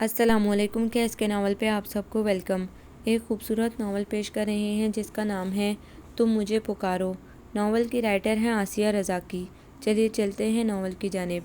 السلام علیکم کے اس کے ناول پہ آپ سب کو ویلکم۔ ایک خوبصورت ناول پیش کر رہے ہیں جس کا نام ہے تم مجھے پکارو۔ ناول کی رائٹر ہیں آسیہ رضاکی۔ چلیے چلتے ہیں ناول کی جانب۔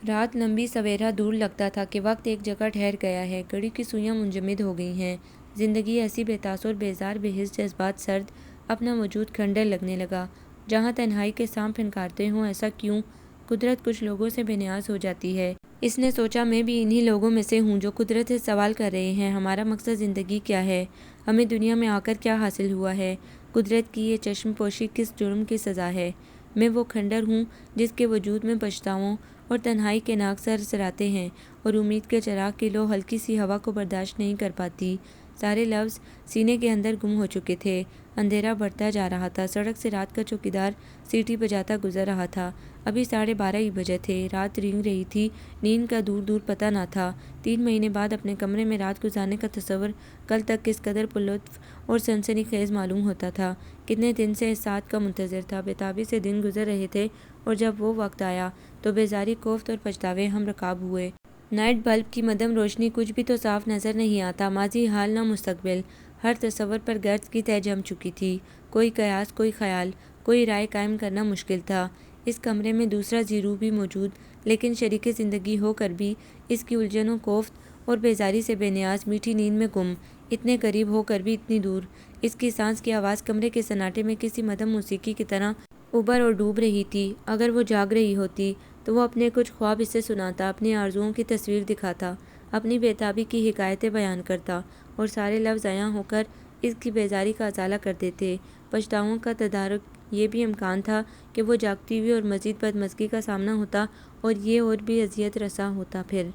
رات لمبی سویرا دور لگتا تھا کہ وقت ایک جگہ ٹھہر گیا ہے، گھڑی کی سوئیاں منجمد ہو گئی ہیں۔ زندگی ایسی بے تاثر، بیزار، بے حس، جذبات سرد، اپنا وجود کھنڈر لگنے لگا۔ جہاں تنہائی کے سانپ پھنکارتے ہوں، ایسا کیوں؟ قدرت کچھ لوگوں سے بے نیاز ہو جاتی ہے۔ اس نے سوچا میں بھی انہی لوگوں میں سے ہوں جو قدرت سے سوال کر رہے ہیں، ہمارا مقصد زندگی کیا ہے؟ ہمیں دنیا میں آ کر کیا حاصل ہوا ہے؟ قدرت کی یہ چشم پوشی کس جرم کی سزا ہے؟ میں وہ کھنڈر ہوں جس کے وجود میں پچھتاووں اور تنہائی کے ناگ سرسراتے ہیں اور امید کے چراغ کی لو ہلکی سی ہوا کو برداشت نہیں کر پاتی۔ سارے لفظ سینے کے اندر گم ہو چکے تھے۔ اندھیرا بڑھتا جا رہا تھا۔ سڑک سے رات کا چوکیدار سیٹی بجاتا گزر رہا تھا۔ ابھی 12:30 ہی بجے تھے۔ رات رینگ رہی تھی۔ نیند کا دور دور پتہ نہ تھا۔ 3 مہینے بعد اپنے کمرے میں رات گزارنے کا تصور کل تک کس قدر پرلطف اور سنسنی خیز معلوم ہوتا تھا۔ کتنے دن سے اس ساعت کا منتظر تھا۔ بےتابی سے دن گزر رہے تھے اور جب وہ وقت آیا تو بیزاری، کوفت اور پچھتاوے ہم رکاب ہوئے۔ نائٹ بلب کی مدھم روشنی کچھ بھی تو صاف نظر نہیں آتا۔ ماضی، حال نہ مستقبل۔ ہر تصور پر گرد کی تہہ جم چکی تھی۔ کوئی قیاس، کوئی خیال، کوئی رائے قائم کرنا مشکل تھا۔ اس کمرے میں دوسرا زیرو بھی موجود، لیکن شریک زندگی ہو کر بھی اس کی الجھنوں، کوفت اور بیزاری سے بے نیاز، میٹھی نیند میں گم، اتنے قریب ہو کر بھی اتنی دور۔ اس کی سانس کی آواز کمرے کے سناٹے میں کسی مدھم موسیقی کی طرح ابھر اور ڈوب رہی تھی۔ اگر وہ جاگ رہی ہوتی تو وہ اپنے کچھ خواب اسے سناتا، اپنی آرزوؤں کی تصویر دکھاتا، اپنی بےتابی کی حکایتیں بیان کرتا اور سارے لفظ عیاں ہو کر اس کی بیزاری کا ازالہ کر دیتے۔ پچھتاووں کا تدارک۔ یہ بھی امکان تھا کہ وہ جاگتی ہوئی اور مزید بدمزگی کا سامنا ہوتا اور یہ اور بھی اذیت رساں ہوتا۔ پھر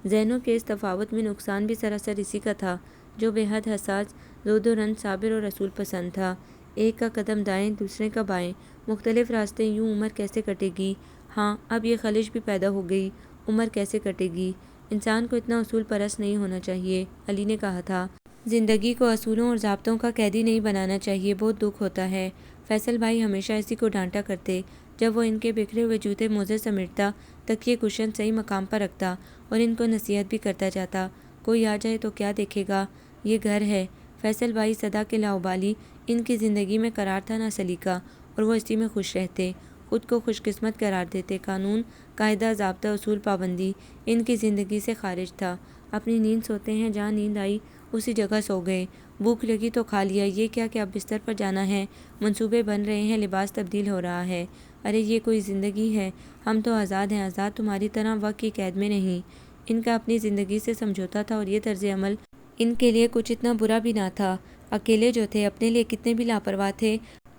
ذہنوں کے اس تفاوت میں نقصان بھی سراسر اسی کا تھا، جو بے حد حساس، زود و رنج، صابر اور اصول پسند تھا۔ ایک کا قدم دائیں، دوسرے کا بائیں، مختلف راستے، یوں عمر کیسے کٹے گی؟ ہاں، اب یہ خلش بھی پیدا ہو گئی، عمر کیسے کٹے گی؟ انسان کو اتنا اصول پرست نہیں ہونا چاہیے، علی نے کہا تھا۔ زندگی کو اصولوں اور ضابطوں کا قیدی نہیں بنانا چاہیے، بہت دکھ ہوتا ہے۔ فیصل بھائی ہمیشہ اسی کو ڈانٹا کرتے جب وہ ان کے بکھرے ہوئے جوتے موزے سمیٹتا، تکیے کشن صحیح مقام پر رکھتا اور ان کو نصیحت بھی کرتا جاتا۔ کوئی آ جائے تو کیا دیکھے گا، یہ گھر ہے۔ فیصل بھائی صدا کے لاابالی ان کی زندگی میں قرار تھا نہ سلیقہ، اور وہ اسی میں خوش رہتے، خود کو خوش قسمت قرار دیتے۔ قانون، قاعدہ، ضابطہ، اصول، پابندی ان کی زندگی سے خارج تھا۔ اپنی نیند سوتے ہیں، جہاں نیند آئی اسی جگہ سو گئے۔ بھوک لگی تو کھا لیا، یہ کیا کہ اب بستر پر جانا ہے، منصوبے بن رہے ہیں، لباس تبدیل ہو رہا ہے۔ ارے یہ کوئی زندگی ہے؟ ہم تو آزاد ہیں، آزاد تمہاری طرح وقت کی قید میں نہیں۔ ان کا اپنی زندگی سے سمجھوتا تھا اور یہ طرز عمل ان کے لیے کچھ اتنا برا بھی نہ تھا۔ اکیلے جو تھے، اپنے لیے کتنے بھی لاپرواہ تھے،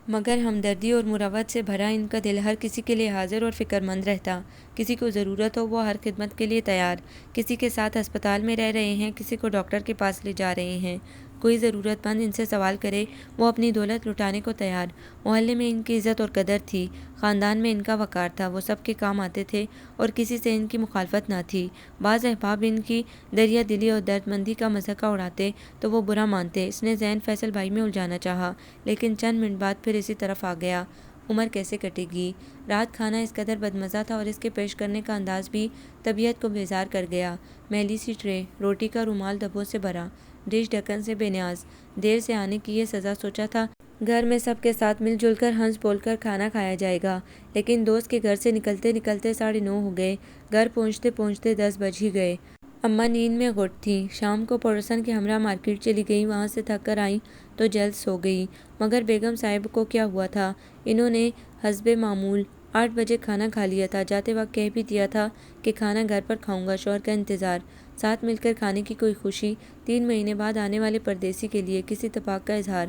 مگر ہمدردی اور مروت سے بھرا ان کا دل ہر کسی کے لیے حاضر اور فکر مند رہتا۔ کسی کو ضرورت ہو وہ ہر خدمت کے لیے تیار۔ کسی کے ساتھ ہسپتال میں رہ رہے ہیں، کسی کو ڈاکٹر کے پاس لے جا رہے ہیں، کوئی ضرورت مند ان سے سوال کرے، وہ اپنی دولت لٹانے کو تیار۔ محلے میں ان کی عزت اور قدر تھی، خاندان میں ان کا وقار تھا، وہ سب کے کام آتے تھے اور کسی سے ان کی مخالفت نہ تھی۔ بعض احباب ان کی دریا دلی اور درد مندی کا مذاق اڑاتے تو وہ برا مانتے۔ اس نے ذہن فیصل بھائی میں الجھانا چاہا، لیکن چند منٹ بعد پھر اسی طرف آ گیا۔ عمر کیسے کٹے گی؟ رات کھانا اس قدر بدمزہ تھا اور اس کے پیش کرنے کا انداز بھی طبیعت کو بیزار کر گیا۔ میلی سی ٹرے، روٹی کا رومال دھبوں سے بھرا، ڈش ڈھکن سے بے نیاز۔ دیر سے آنے کی یہ سزا، سوچا تھا گھر میں سب کے ساتھ مل جل کر ہنس بول کر کھانا کھایا جائے گا، لیکن دوست کے گھر سے نکلتے نکلتے 9:30 ہو گئے، گھر پہنچتے پہنچتے 10 بج ہی گئے۔ اماں نیند میں غٹ تھیں۔ شام کو پڑوسن کے ہمراہ مارکیٹ چلی گئیں، وہاں سے تھک کر آئیں تو جلد سو گئیں۔ مگر بیگم صاحب کو کیا ہوا تھا؟ انہوں نے حسب معمول 8 بجے کھانا کھا لیا تھا، جاتے وقت کہہ بھی دیا تھا کہ کھانا گھر پر کھاؤں گا، شوہر کا انتظار، ساتھ مل کر کھانے کی کوئی خوشی، 3 مہینے بعد آنے والے پردیسی کے لیے کسی اتفاق کا اظہار۔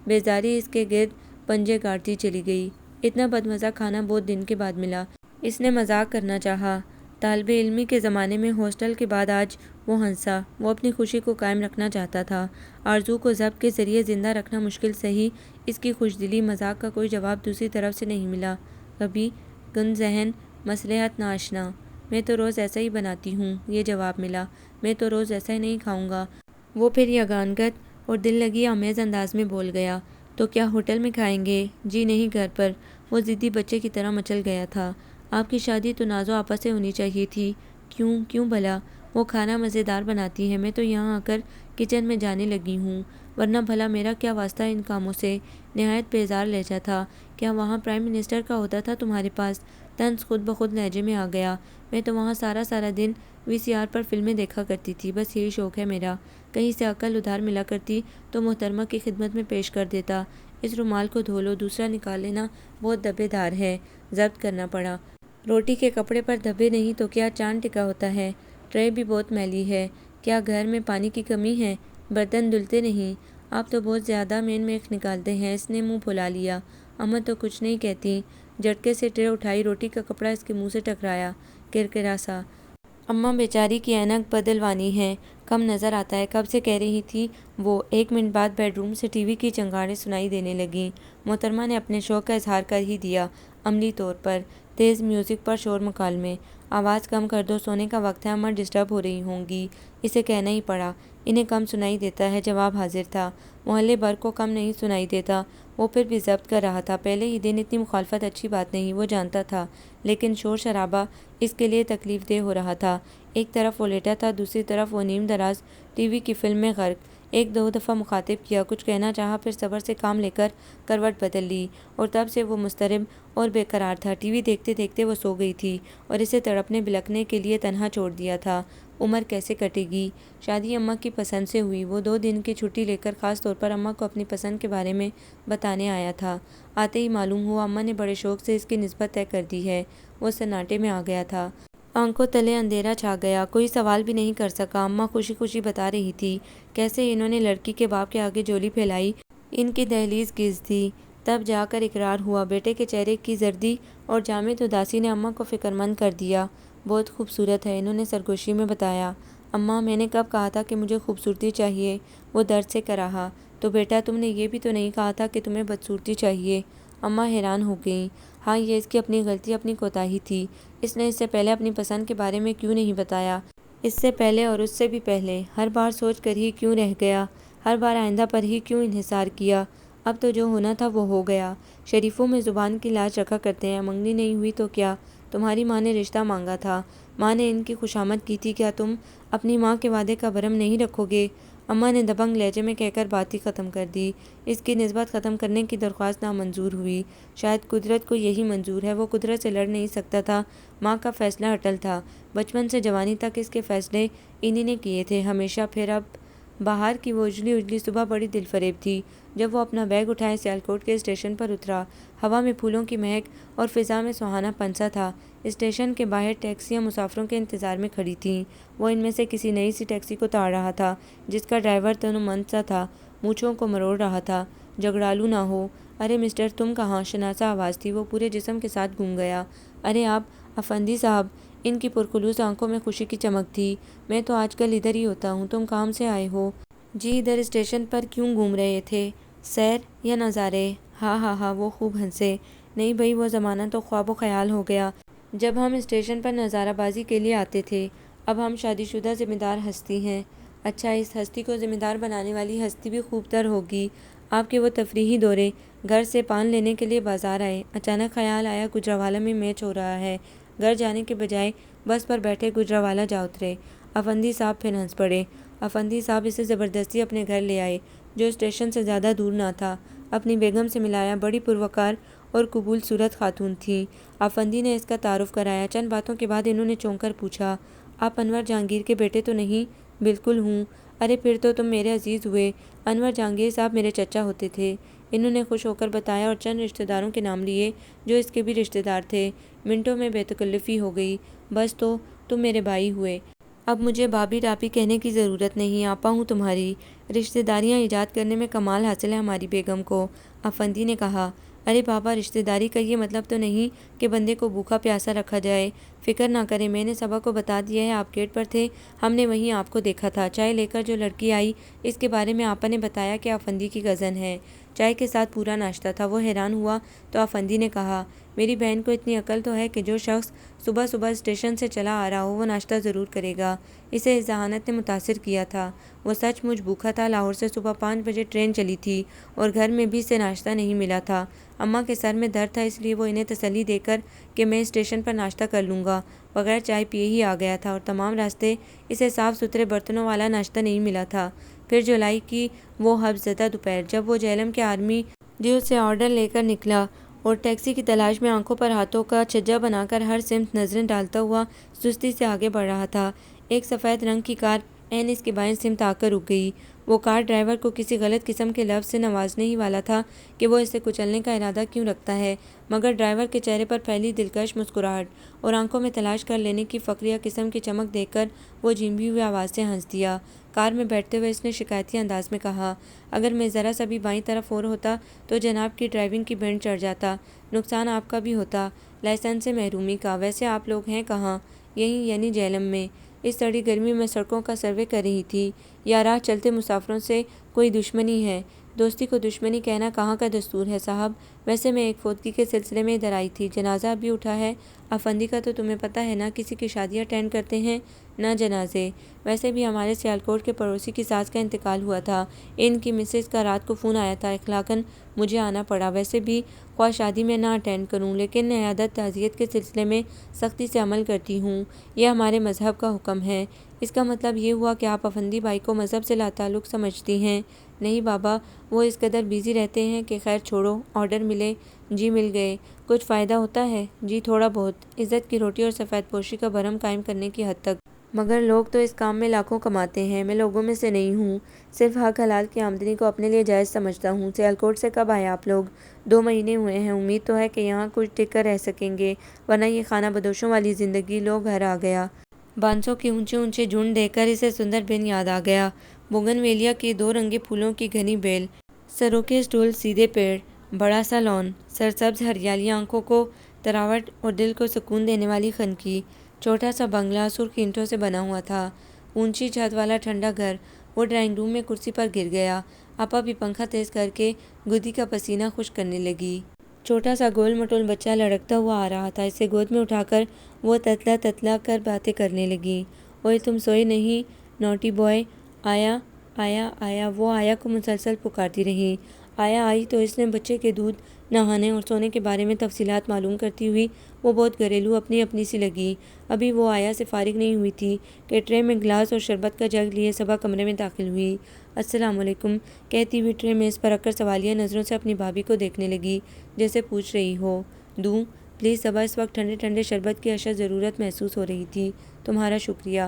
بیزاری اس کے گرد پنجے گاڑتی چلی گئی۔ اتنا بدمزہ کھانا بہت دن کے بعد ملا۔ اس نے مذاق کرنا چاہا۔ طالب علمی کے زمانے میں ہاسٹل کے بعد آج وہ ہنسا۔ وہ اپنی خوشی کو قائم رکھنا چاہتا تھا۔ آرزو کو ضبط کے ذریعے زندہ رکھنا مشکل سہی، اس کی خوشدلی، مذاق کا کوئی جواب دوسری طرف سے نہیں ملا۔ کبھی گن ذہن، مصلحت ناآشنا، میں تو روز ایسا ہی بناتی ہوں، یہ جواب ملا۔ میں تو روز ایسا ہی نہیں کھاؤں گا، وہ پھر یگانگت اور دل لگی آمیز انداز میں بول گیا۔ تو کیا ہوٹل میں کھائیں گے؟ جی نہیں، گھر پر۔ وہ ضدی بچے کی طرح مچل گیا تھا۔ آپ کی شادی تو ناز و آپا سے ہونی چاہیے تھی۔ کیوں بھلا؟ وہ کھانا مزیدار بناتی ہے، میں تو یہاں آ کر کچن میں جانے لگی ہوں، ورنہ بھلا میرا کیا واسطہ ان کاموں سے؟ نہایت بیزار لہجہ تھا۔ کیا وہاں پرائم منسٹر کا عہدہ تھا تمہارے پاس؟ طنز خود بخود لہجے میں آ گیا۔ میں تو وہاں سارا دن VCR پر فلمیں دیکھا کرتی تھی، بس یہی شوق ہے میرا۔ کہیں سے عقل ادھار ملا کرتی تو محترمہ کی خدمت میں پیش کر دیتا۔ اس رومال کو دھو لو، دوسرا نکال لینا، بہت دبے دار ہے۔ ضبط کرنا پڑا۔ روٹی کے کپڑے پر دھبے نہیں تو کیا چاند ٹکا ہوتا ہے؟ ٹرے بھی بہت میلی ہے۔ کیا گھر میں پانی کی کمی ہے؟ برتن دھلتے نہیں؟ آپ تو بہت زیادہ مین میخ نکالتے ہیں۔ اس نے منہ پھلا لیا۔ اماں تو کچھ نہیں کہتی۔ جھٹکے سے ٹرے اٹھائی، روٹی کا کپڑا اس کے منہ سے ٹکرایا، کرکرا سا۔ اماں بیچاری کی اینک بدلوانی ہے، کم نظر آتا ہے، کب سے کہہ رہی تھی وہ۔ 1 منٹ بعد بیڈ روم سے ٹی وی کی چنگاڑیں سنائی دینے لگیں۔ محترمہ نے اپنے شوق کا اظہار کر ہی دیا، عملی طور پر۔ تیز میوزک پر شور مکالمے۔ آواز کم کر دو، سونے کا وقت ہے، اماں ڈسٹرب ہو رہی ہوں گی۔ اسے کہنا ہی پڑا۔ انہیں کم سنائی دیتا ہے، جواب حاضر تھا۔ محلے بھر کو کم نہیں سنائی دیتا۔ وہ پھر بھی ضبط کر رہا تھا۔ پہلے ہی دن اتنی مخالفت اچھی بات نہیں، وہ جانتا تھا، لیکن شور شرابہ اس کے لیے تکلیف دہ ہو رہا تھا۔ ایک طرف وہ لیٹا تھا، دوسری طرف وہ نیم دراز ٹی وی کی فلم میں غرق۔ 1-2 دفعہ مخاطب کیا، کچھ کہنا چاہا، پھر صبر سے کام لے کر کروٹ بدل لی، اور تب سے وہ مضطرب اور بے قرار تھا۔ ٹی وی دیکھتے دیکھتے وہ سو گئی تھی اور اسے تڑپنے بلکنے کے لیے تنہا چھوڑ دیا تھا۔ عمر کیسے کٹے گی؟ شادی اماں کی پسند سے ہوئی۔ وہ 2 دن کی چھٹی لے کر خاص طور پر اماں کو اپنی پسند کے بارے میں بتانے آیا تھا۔ آتے ہی معلوم ہوا اماں نے بڑے شوق سے اس کی نسبت طے کر دی ہے۔ وہ سناٹے میں آ گیا تھا۔ آنکھوں تلے اندھیرا چھا گیا۔ کوئی سوال بھی نہیں کر سکا۔ اماں خوشی خوشی بتا رہی تھی کیسے انہوں نے لڑکی کے باپ کے آگے جولی پھیلائی، ان کی دہلیز گز دی۔ تب جا کر اقرار ہوا۔ بیٹے کے چہرے کی زردی اور جامد اداسی نے اماں کو فکرمند کر دیا۔ بہت خوبصورت ہے، انہوں نے سرگوشی میں بتایا۔ اماں، میں نے کب کہا تھا کہ مجھے خوبصورتی چاہیے؟ وہ درد سے کراہا۔ تو بیٹا، تم نے یہ بھی تو نہیں کہا تھا کہ تمہیں بدصورتی چاہیے؟ اماں حیران ہو گئیں۔ ہاں، یہ اس کی اپنی غلطی، اپنی کوتاہی تھی۔ اس نے اس سے پہلے اپنی پسند کے بارے میں کیوں نہیں بتایا؟ اس سے پہلے اور اس سے بھی پہلے۔ ہر بار سوچ کر ہی کیوں رہ گیا؟ ہر بار آئندہ پر ہی کیوں انحصار کیا؟ اب تو جو ہونا تھا وہ ہو گیا۔ شریفوں میں زبان کی لاج رکھا کرتے ہیں۔ منگنی نہیں ہوئی تو کیا؟ تمہاری ماں نے رشتہ مانگا تھا، ماں نے ان کی خوشامد کی تھی، کیا تم اپنی ماں کے وعدے کا بھرم نہیں رکھو گے؟ اماں نے دبنگ لہجے میں کہہ کر بات ہی ختم کر دی۔ اس کی نسبت ختم کرنے کی درخواست نامنظور ہوئی۔ شاید قدرت کو یہی منظور ہے۔ وہ قدرت سے لڑ نہیں سکتا تھا۔ ماں کا فیصلہ اٹل تھا۔ بچپن سے جوانی تک اس کے فیصلے انہی نے کیے تھے، ہمیشہ۔ پھر اب باہر کی وہ اجلی صبح بڑی دل فریب تھی، جب وہ اپنا بیگ اٹھائے سیالکوٹ کے اسٹیشن پر اترا۔ ہوا میں پھولوں کی مہک اور فضا میں سہانا پن سا تھا۔ اسٹیشن کے باہر ٹیکسیاں مسافروں کے انتظار میں کھڑی تھیں۔ وہ ان میں سے کسی نئی سی ٹیکسی کو تاڑ رہا تھا، جس کا ڈرائیور تنومند سا تھا، مونچھوں کو مروڑ رہا تھا۔ جھگڑالو نہ ہو۔ ارے مسٹر، تم کہاں؟ شناسا آواز تھی۔ وہ پورے جسم کے ساتھ گونگ گیا۔ ارے آپ افندی صاحب! ان کی پرخلوص آنکھوں میں خوشی کی چمک تھی۔ میں تو آج کل ادھر ہی ہوتا ہوں۔ تم کام سے آئے ہو؟ جی، ادھر اسٹیشن پر کیوں گھوم رہے تھے؟ سیر یا نظارے؟ ہاں، وہ خوب ہنسے۔ نہیں بھئی، وہ زمانہ تو خواب و خیال ہو گیا جب ہم اسٹیشن پر نظارہ بازی کے لیے آتے تھے۔ اب ہم شادی شدہ ذمہ دار ہستی ہیں۔ اچھا، اس ہستی کو ذمہ دار بنانے والی ہستی بھی خوب تر ہوگی۔ آپ کے وہ تفریحی دورے، گھر سے پان لینے کے لیے بازار آئے، اچانک خیال آیا گجرانوالہ میں میچ ہو رہا ہے۔ گھر جانے کے بجائے بس پر بیٹھے گجرانوالہ جا اترے۔ افندی صاحب پھر ہنس پڑے۔ افندی صاحب اسے زبردستی اپنے گھر لے آئے، جو اسٹیشن سے زیادہ دور نہ تھا۔ اپنی بیگم سے ملایا۔ بڑی پروقار اور قبول صورت خاتون تھی۔ افندی نے اس کا تعارف کرایا۔ چند باتوں کے بعد انہوں نے چونک کر پوچھا، آپ انور جہانگیر کے بیٹے تو نہیں؟ بالکل ہوں۔ ارے پھر تو تم میرے عزیز ہوئے۔ انور جہانگیر صاحب میرے چچا ہوتے تھے، انہوں نے خوش ہو کر بتایا، اور چند رشتہ داروں کے نام لیے جو اس کے بھی رشتہ دار تھے۔ منٹوں میں بے تکلفی ہو گئی۔ بس تو تم میرے بھائی ہوئے۔ اب مجھے بھابھی ٹاپی کہنے کی ضرورت نہیں، آپا ہوں تمہاری۔ رشتہ داریاں ایجاد کرنے میں کمال حاصل ہے ہماری بیگم کو، افندی نے کہا۔ ارے بابا، رشتہ داری کا یہ مطلب تو نہیں کہ بندے کو بھوکا پیاسا رکھا جائے۔ فکر نہ کریں، میں نے صبا کو بتا دیا ہے، آپ گیٹ پر تھے، ہم نے وہیں آپ کو دیکھا تھا۔ چائے لے کر جو لڑکی آئی، اس کے بارے میں آپا نے بتایا کہ افندی کی کزن ہے۔ چائے کے ساتھ پورا ناشتہ تھا۔ وہ حیران ہوا تو افندی نے کہا، میری بہن کو اتنی عقل تو ہے کہ جو شخص صبح صبح اسٹیشن سے چلا آ رہا ہو وہ ناشتہ ضرور کرے گا۔ اسے اس ذہانت نے متاثر کیا تھا۔ وہ سچ مچ بھوکا تھا۔ لاہور سے صبح 5 بجے ٹرین چلی تھی اور گھر میں بھی اسے ناشتہ نہیں ملا تھا۔ اماں کے سر میں درد تھا، اس لیے وہ انہیں تسلی دے کر کہ میں اسٹیشن پر ناشتہ کر لوں گا بغیر چائے پیے ہی آ گیا تھا، اور تمام راستے اسے صاف ستھرے برتنوں والا ناشتہ نہیں ملا تھا۔ پھر جولائی کی وہ حبس زدہ دوپہر، جب وہ جہلم کے آرمی ڈیو سے آرڈر لے کر نکلا اور ٹیکسی کی تلاش میں آنکھوں پر ہاتھوں کا چھجا بنا کر ہر سمت نظریں ڈالتا ہوا سستی سے آگے بڑھ رہا تھا، ایک سفید رنگ کی کار عین اس کی بائیں سمت آ کر رک گئی۔ وہ کار ڈرائیور کو کسی غلط قسم کے لفظ سے نوازنے ہی والا تھا کہ وہ اسے کچلنے کا ارادہ کیوں رکھتا ہے، مگر ڈرائیور کے چہرے پر پھیلی دلکش مسکراہٹ اور آنکھوں میں تلاش کر لینے کی فقریہ قسم کی چمک دیکھ کر وہ جھیمبی ہوئی آواز سے ہنس دیا۔ کار میں بیٹھتے ہوئے اس نے شکایتی انداز میں کہا، اگر میں ذرا سا بھی بائیں طرف اور ہوتا تو جناب کی ڈرائیونگ کی بینڈ چڑھ جاتا، نقصان آپ کا بھی ہوتا، لائسنس سے محرومی کا۔ ویسے آپ لوگ ہیں کہاں؟ یہیں، یعنی جہلم میں۔ اس سڑی گرمی میں سڑکوں کا سروے کر رہی تھی یا راہ چلتے مسافروں سے کوئی دشمنی ہے؟ دوستی کو دشمنی کہنا کہاں کا دستور ہے صاحب؟ ویسے میں ایک فوتگی کے سلسلے میں ادھر آئی تھی۔ جنازہ ابھی اٹھا ہے افندی کا تو تمہیں پتہ ہے نا، کسی کی شادی اٹینڈ کرتے ہیں نہ جنازے۔ ویسے بھی ہمارے سیالکوٹ کے پڑوسی کی ساس کا انتقال ہوا تھا، ان کی مسز کا رات کو فون آیا تھا، اخلاقاً مجھے آنا پڑا۔ ویسے بھی خواہ شادی میں نہ اٹینڈ کروں، لیکن عیادت تعزیت کے سلسلے میں سختی سے عمل کرتی ہوں، یہ ہمارے مذہب کا حکم ہے۔ اس کا مطلب یہ ہوا کہ آپ افندی بھائی کو مذہب سے لاتعلق سمجھتی ہیں؟ نہیں بابا، وہ اس قدر بیزی رہتے ہیں کہ خیر چھوڑو۔ آرڈر ملے؟ جی مل گئے۔ کچھ فائدہ ہوتا ہے؟ جی تھوڑا بہت، عزت کی روٹی اور سفید پوشی کا بھرم قائم کرنے کی حد تک۔ مگر لوگ تو اس کام میں لاکھوں کماتے ہیں، میں لوگوں میں سے نہیں ہوں، صرف حق حلال کی آمدنی کو اپنے لیے جائز سمجھتا ہوں۔ سیالکوٹ سے کب آئے آپ لوگ؟ 2 مہینے ہوئے ہیں۔ امید تو ہے کہ یہاں کچھ ٹک کر رہ سکیں گے، ورنہ یہ خانہ بدوشوں والی زندگی لو گھر آ گیا۔ بانسوں کے اونچے اونچے جھنڈ دیکھ کر اسے سندر بن یاد آ گیا، بوگن ویلیا کی 2 رنگے پھولوں کی گھنی بیل، سروں کے اسٹول، سیدھے پیڑ، بڑا سا لان، سرسبز ہریالی، آنکھوں کو تراوٹ اور دل کو سکون دینے والی خنقی، چھوٹا سا بنگلہ سرخ اینٹوں سے بنا ہوا تھا، اونچی چھت والا ٹھنڈا گھر۔ وہ ڈرائنگ روم میں کرسی پر گر گیا۔ آپا بھی پنکھا تیز کر کے گودی کا پسینہ خشک کرنے لگی۔ چھوٹا سا گول مٹول بچہ لڑکتا ہوا آ رہا تھا، اسے گود میں اٹھا کر وہ تتلا تتلا کر باتیں کرنے لگی۔ اوئے تم سوئے نہیں نوٹی بوائے، آیا آیا آیا۔ وہ آیا کو مسلسل پکارتی رہی۔ آیا آئی تو اس نے بچے کے دودھ، نہانے اور سونے کے بارے میں تفصیلات معلوم کرتی ہوئی وہ بہت گھریلو اپنی اپنی سی لگی۔ ابھی وہ آیا سے فارغ نہیں ہوئی تھی کہ ٹرے میں گلاس اور شربت کا جگ لیے صبا کمرے میں داخل ہوئی۔ السلام علیکم کہتی ہوئی ٹرے میز پر رکھ کر سوالیہ نظروں سے اپنی بھابھی کو دیکھنے لگی، جیسے پوچھ رہی ہو، دوں پلیز؟ صبا اس وقت ٹھنڈے ٹھنڈے شربت کی اشد ضرورت محسوس ہو رہی تھی۔ تمہارا شکریہ۔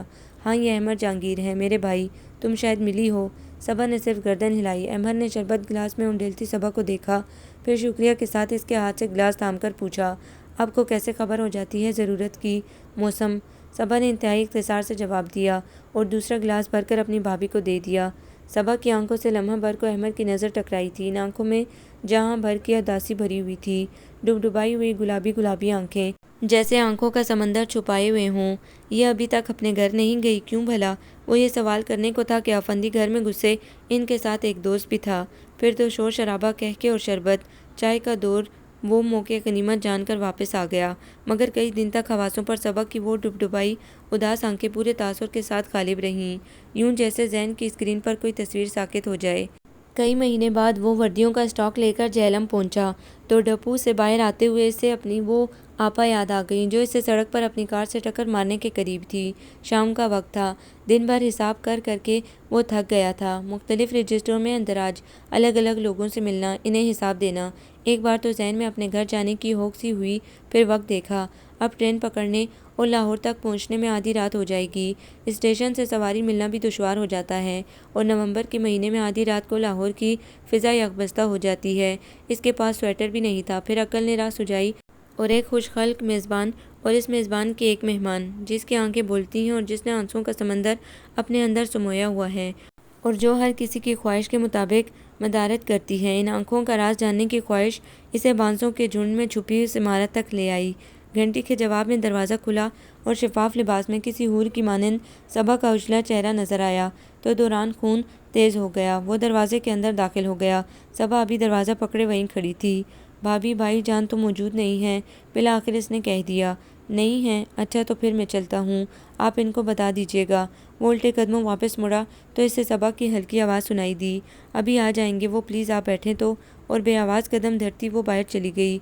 ہاں یہ احمد جہانگیر ہے، میرے بھائی، تم شاید ملی ہو۔ صبا نے صرف گردن ہلائی۔ احمد نے شربت گلاس میں انڈیلتی صبا کو دیکھا، پھر شکریہ کے ساتھ اس کے ہاتھ سے گلاس تھام کر پوچھا، آپ کو کیسے خبر ہو جاتی ہے ضرورت کی؟ موسم؟ صبا نے انتہائی اختصار سے جواب دیا اور دوسرا گلاس بھر کر اپنی بھابھی کو دے دیا۔ صبا کی آنکھوں سے لمحہ بھر کو احمد کی نظر ٹکرائی تھی، ان آنکھوں میں جہاں بھر کی اداسی بھری ہوئی تھی، ڈبڈبائی ہوئی گلابی گلابی آنکھیں، جیسے آنکھوں کا سمندر چھپائے ہوئے ہوں۔ یہ ابھی تک اپنے گھر نہیں گئی؟ کیوں بھلا؟ وہ یہ سوال کرنے کو تھا کہ افندی گھر میں گھسے، ان کے ساتھ ایک دوست بھی تھا۔ پھر تو شور شرابہ، کہکے اور شربت، چائے کا دور وہ موقع غنیمت جان کر واپس آ گیا، مگر کئی دن تک حواسوں پر صبا کی وہ ڈبڈبائی اداس آنکھیں پورے تاثر کے ساتھ غالب رہیں، یوں جیسے ذہن کی اسکرین پر کوئی تصویر ساقط ہو جائے۔ کئی مہینے بعد وہ وردیوں کا اسٹاک لے کر جہلم پہنچا تو ڈپو سے باہر آتے ہوئے اسے اپنی وہ آپا یاد آ گئیں جو اسے سڑک پر اپنی کار سے ٹکر مارنے کے قریب تھی۔ شام کا وقت تھا، دن بھر حساب کر کر کے وہ تھک گیا تھا، مختلف رجسٹروں میں اندراج، الگ الگ لوگوں سے ملنا، انہیں حساب دینا۔ ایک بار تو ذہن میں اپنے گھر جانے کی ہوک سی ہوئی، پھر وقت دیکھا، اب ٹرین پکڑنے اور لاہور تک پہنچنے میں آدھی رات ہو جائے گی، اسٹیشن سے سواری ملنا بھی دشوار ہو جاتا ہے، اور نومبر کے مہینے میں آدھی رات کو لاہور کی فضا یکبستہ ہو جاتی ہے۔ اس کے پاس سویٹر بھی نہیں تھا۔ پھر عقل نے راہ سجائی، اور ایک خوش خلق میزبان، اور اس میزبان کے ایک مہمان، جس کی آنکھیں بولتی ہیں اور جس نے آنسوؤں کا سمندر اپنے اندر سمویا ہوا ہے، اور جو ہر کسی کی خواہش کے مطابق مدارت کرتی ہے، ان آنکھوں کا راز جاننے کی خواہش اسے بانسوں کے جھنڈ میں چھپی اس عمارت تک لے آئی۔ گھنٹی کے جواب میں دروازہ کھلا اور شفاف لباس میں کسی حور کی مانند صبا کا اجلا چہرہ نظر آیا تو دوران خون تیز ہو گیا۔ وہ دروازے کے اندر داخل ہو گیا۔ صبا ابھی دروازہ پکڑے وہیں کھڑی تھی۔ بھابھی بھائی جان تو موجود نہیں ہیں، بالآخر اس نے کہہ دیا۔ نہیں ہیں؟ اچھا تو پھر میں چلتا ہوں، آپ ان کو بتا دیجیے گا۔ وہ الٹے قدموں واپس مڑا تو اسے صبا کی ہلکی آواز سنائی دی۔ ابھی آ جائیں گے وہ، پلیز آپ بیٹھیں تو۔ اور بے آواز قدم دھرتی وہ باہر چلی گئی۔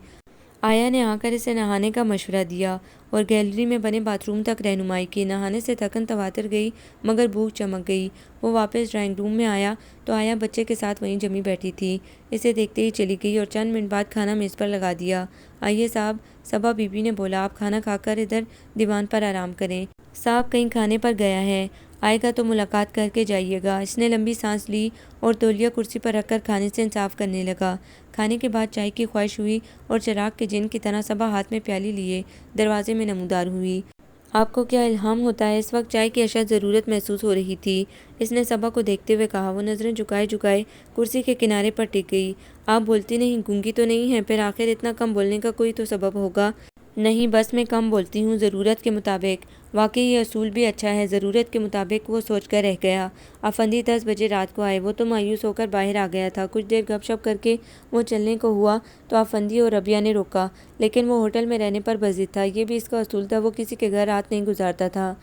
آیا نے آ کر اسے نہانے کا مشورہ دیا اور گیلری میں بنے باتھ روم تک رہنمائی کی۔ نہانے سے تھکن تواتر گئی مگر بھوک چمک گئی۔ وہ واپس ڈرائنگ روم میں آیا تو آیا بچے کے ساتھ وہیں جمی بیٹھی تھی۔ اسے دیکھتے ہی چلی گئی اور چند منٹ بعد کھانا میز پر لگا دیا۔ آئیے صاحب، صبا بی بی نے بولا، آپ کھانا کھا کر ادھر دیوان پر آرام کریں۔ صاحب کہیں کھانے پر گیا ہے، آئے گا تو ملاقات کر کے جائیے گا۔ اس نے لمبی سانس لی اور تولیہ کرسی پر رکھ کر کھانے سے انصاف کرنے لگا۔ کھانے کے بعد چائے کی خواہش ہوئی اور چراغ کے جن کی طرح صبا ہاتھ میں پیالی لیے دروازے میں نمودار ہوئی۔ آپ کو کیا الہام ہوتا ہے؟ اس وقت چائے کی اشد ضرورت محسوس ہو رہی تھی۔ اس نے صبا کو دیکھتے ہوئے کہا۔ وہ نظریں جھکائے جھکائے کرسی کے کنارے پر ٹک گئی۔ آپ بولتی نہیں، گونگی تو نہیں ہیں؟ پھر آخر اتنا کم بولنے کا کوئی تو سبب ہوگا۔ نہیں، بس میں کم بولتی ہوں، ضرورت کے مطابق۔ واقعی یہ اصول بھی اچھا ہے، ضرورت کے مطابق۔ وہ سوچ کر رہ گیا۔ افندی 10 بجے رات کو آئے۔ وہ تو مایوس ہو کر باہر آ گیا تھا۔ کچھ دیر گپ شپ کر کے وہ چلنے کو ہوا تو افندی اور ربیہ نے روکا، لیکن وہ ہوٹل میں رہنے پر بضد تھا۔ یہ بھی اس کا اصول تھا، وہ کسی کے گھر رات نہیں گزارتا تھا۔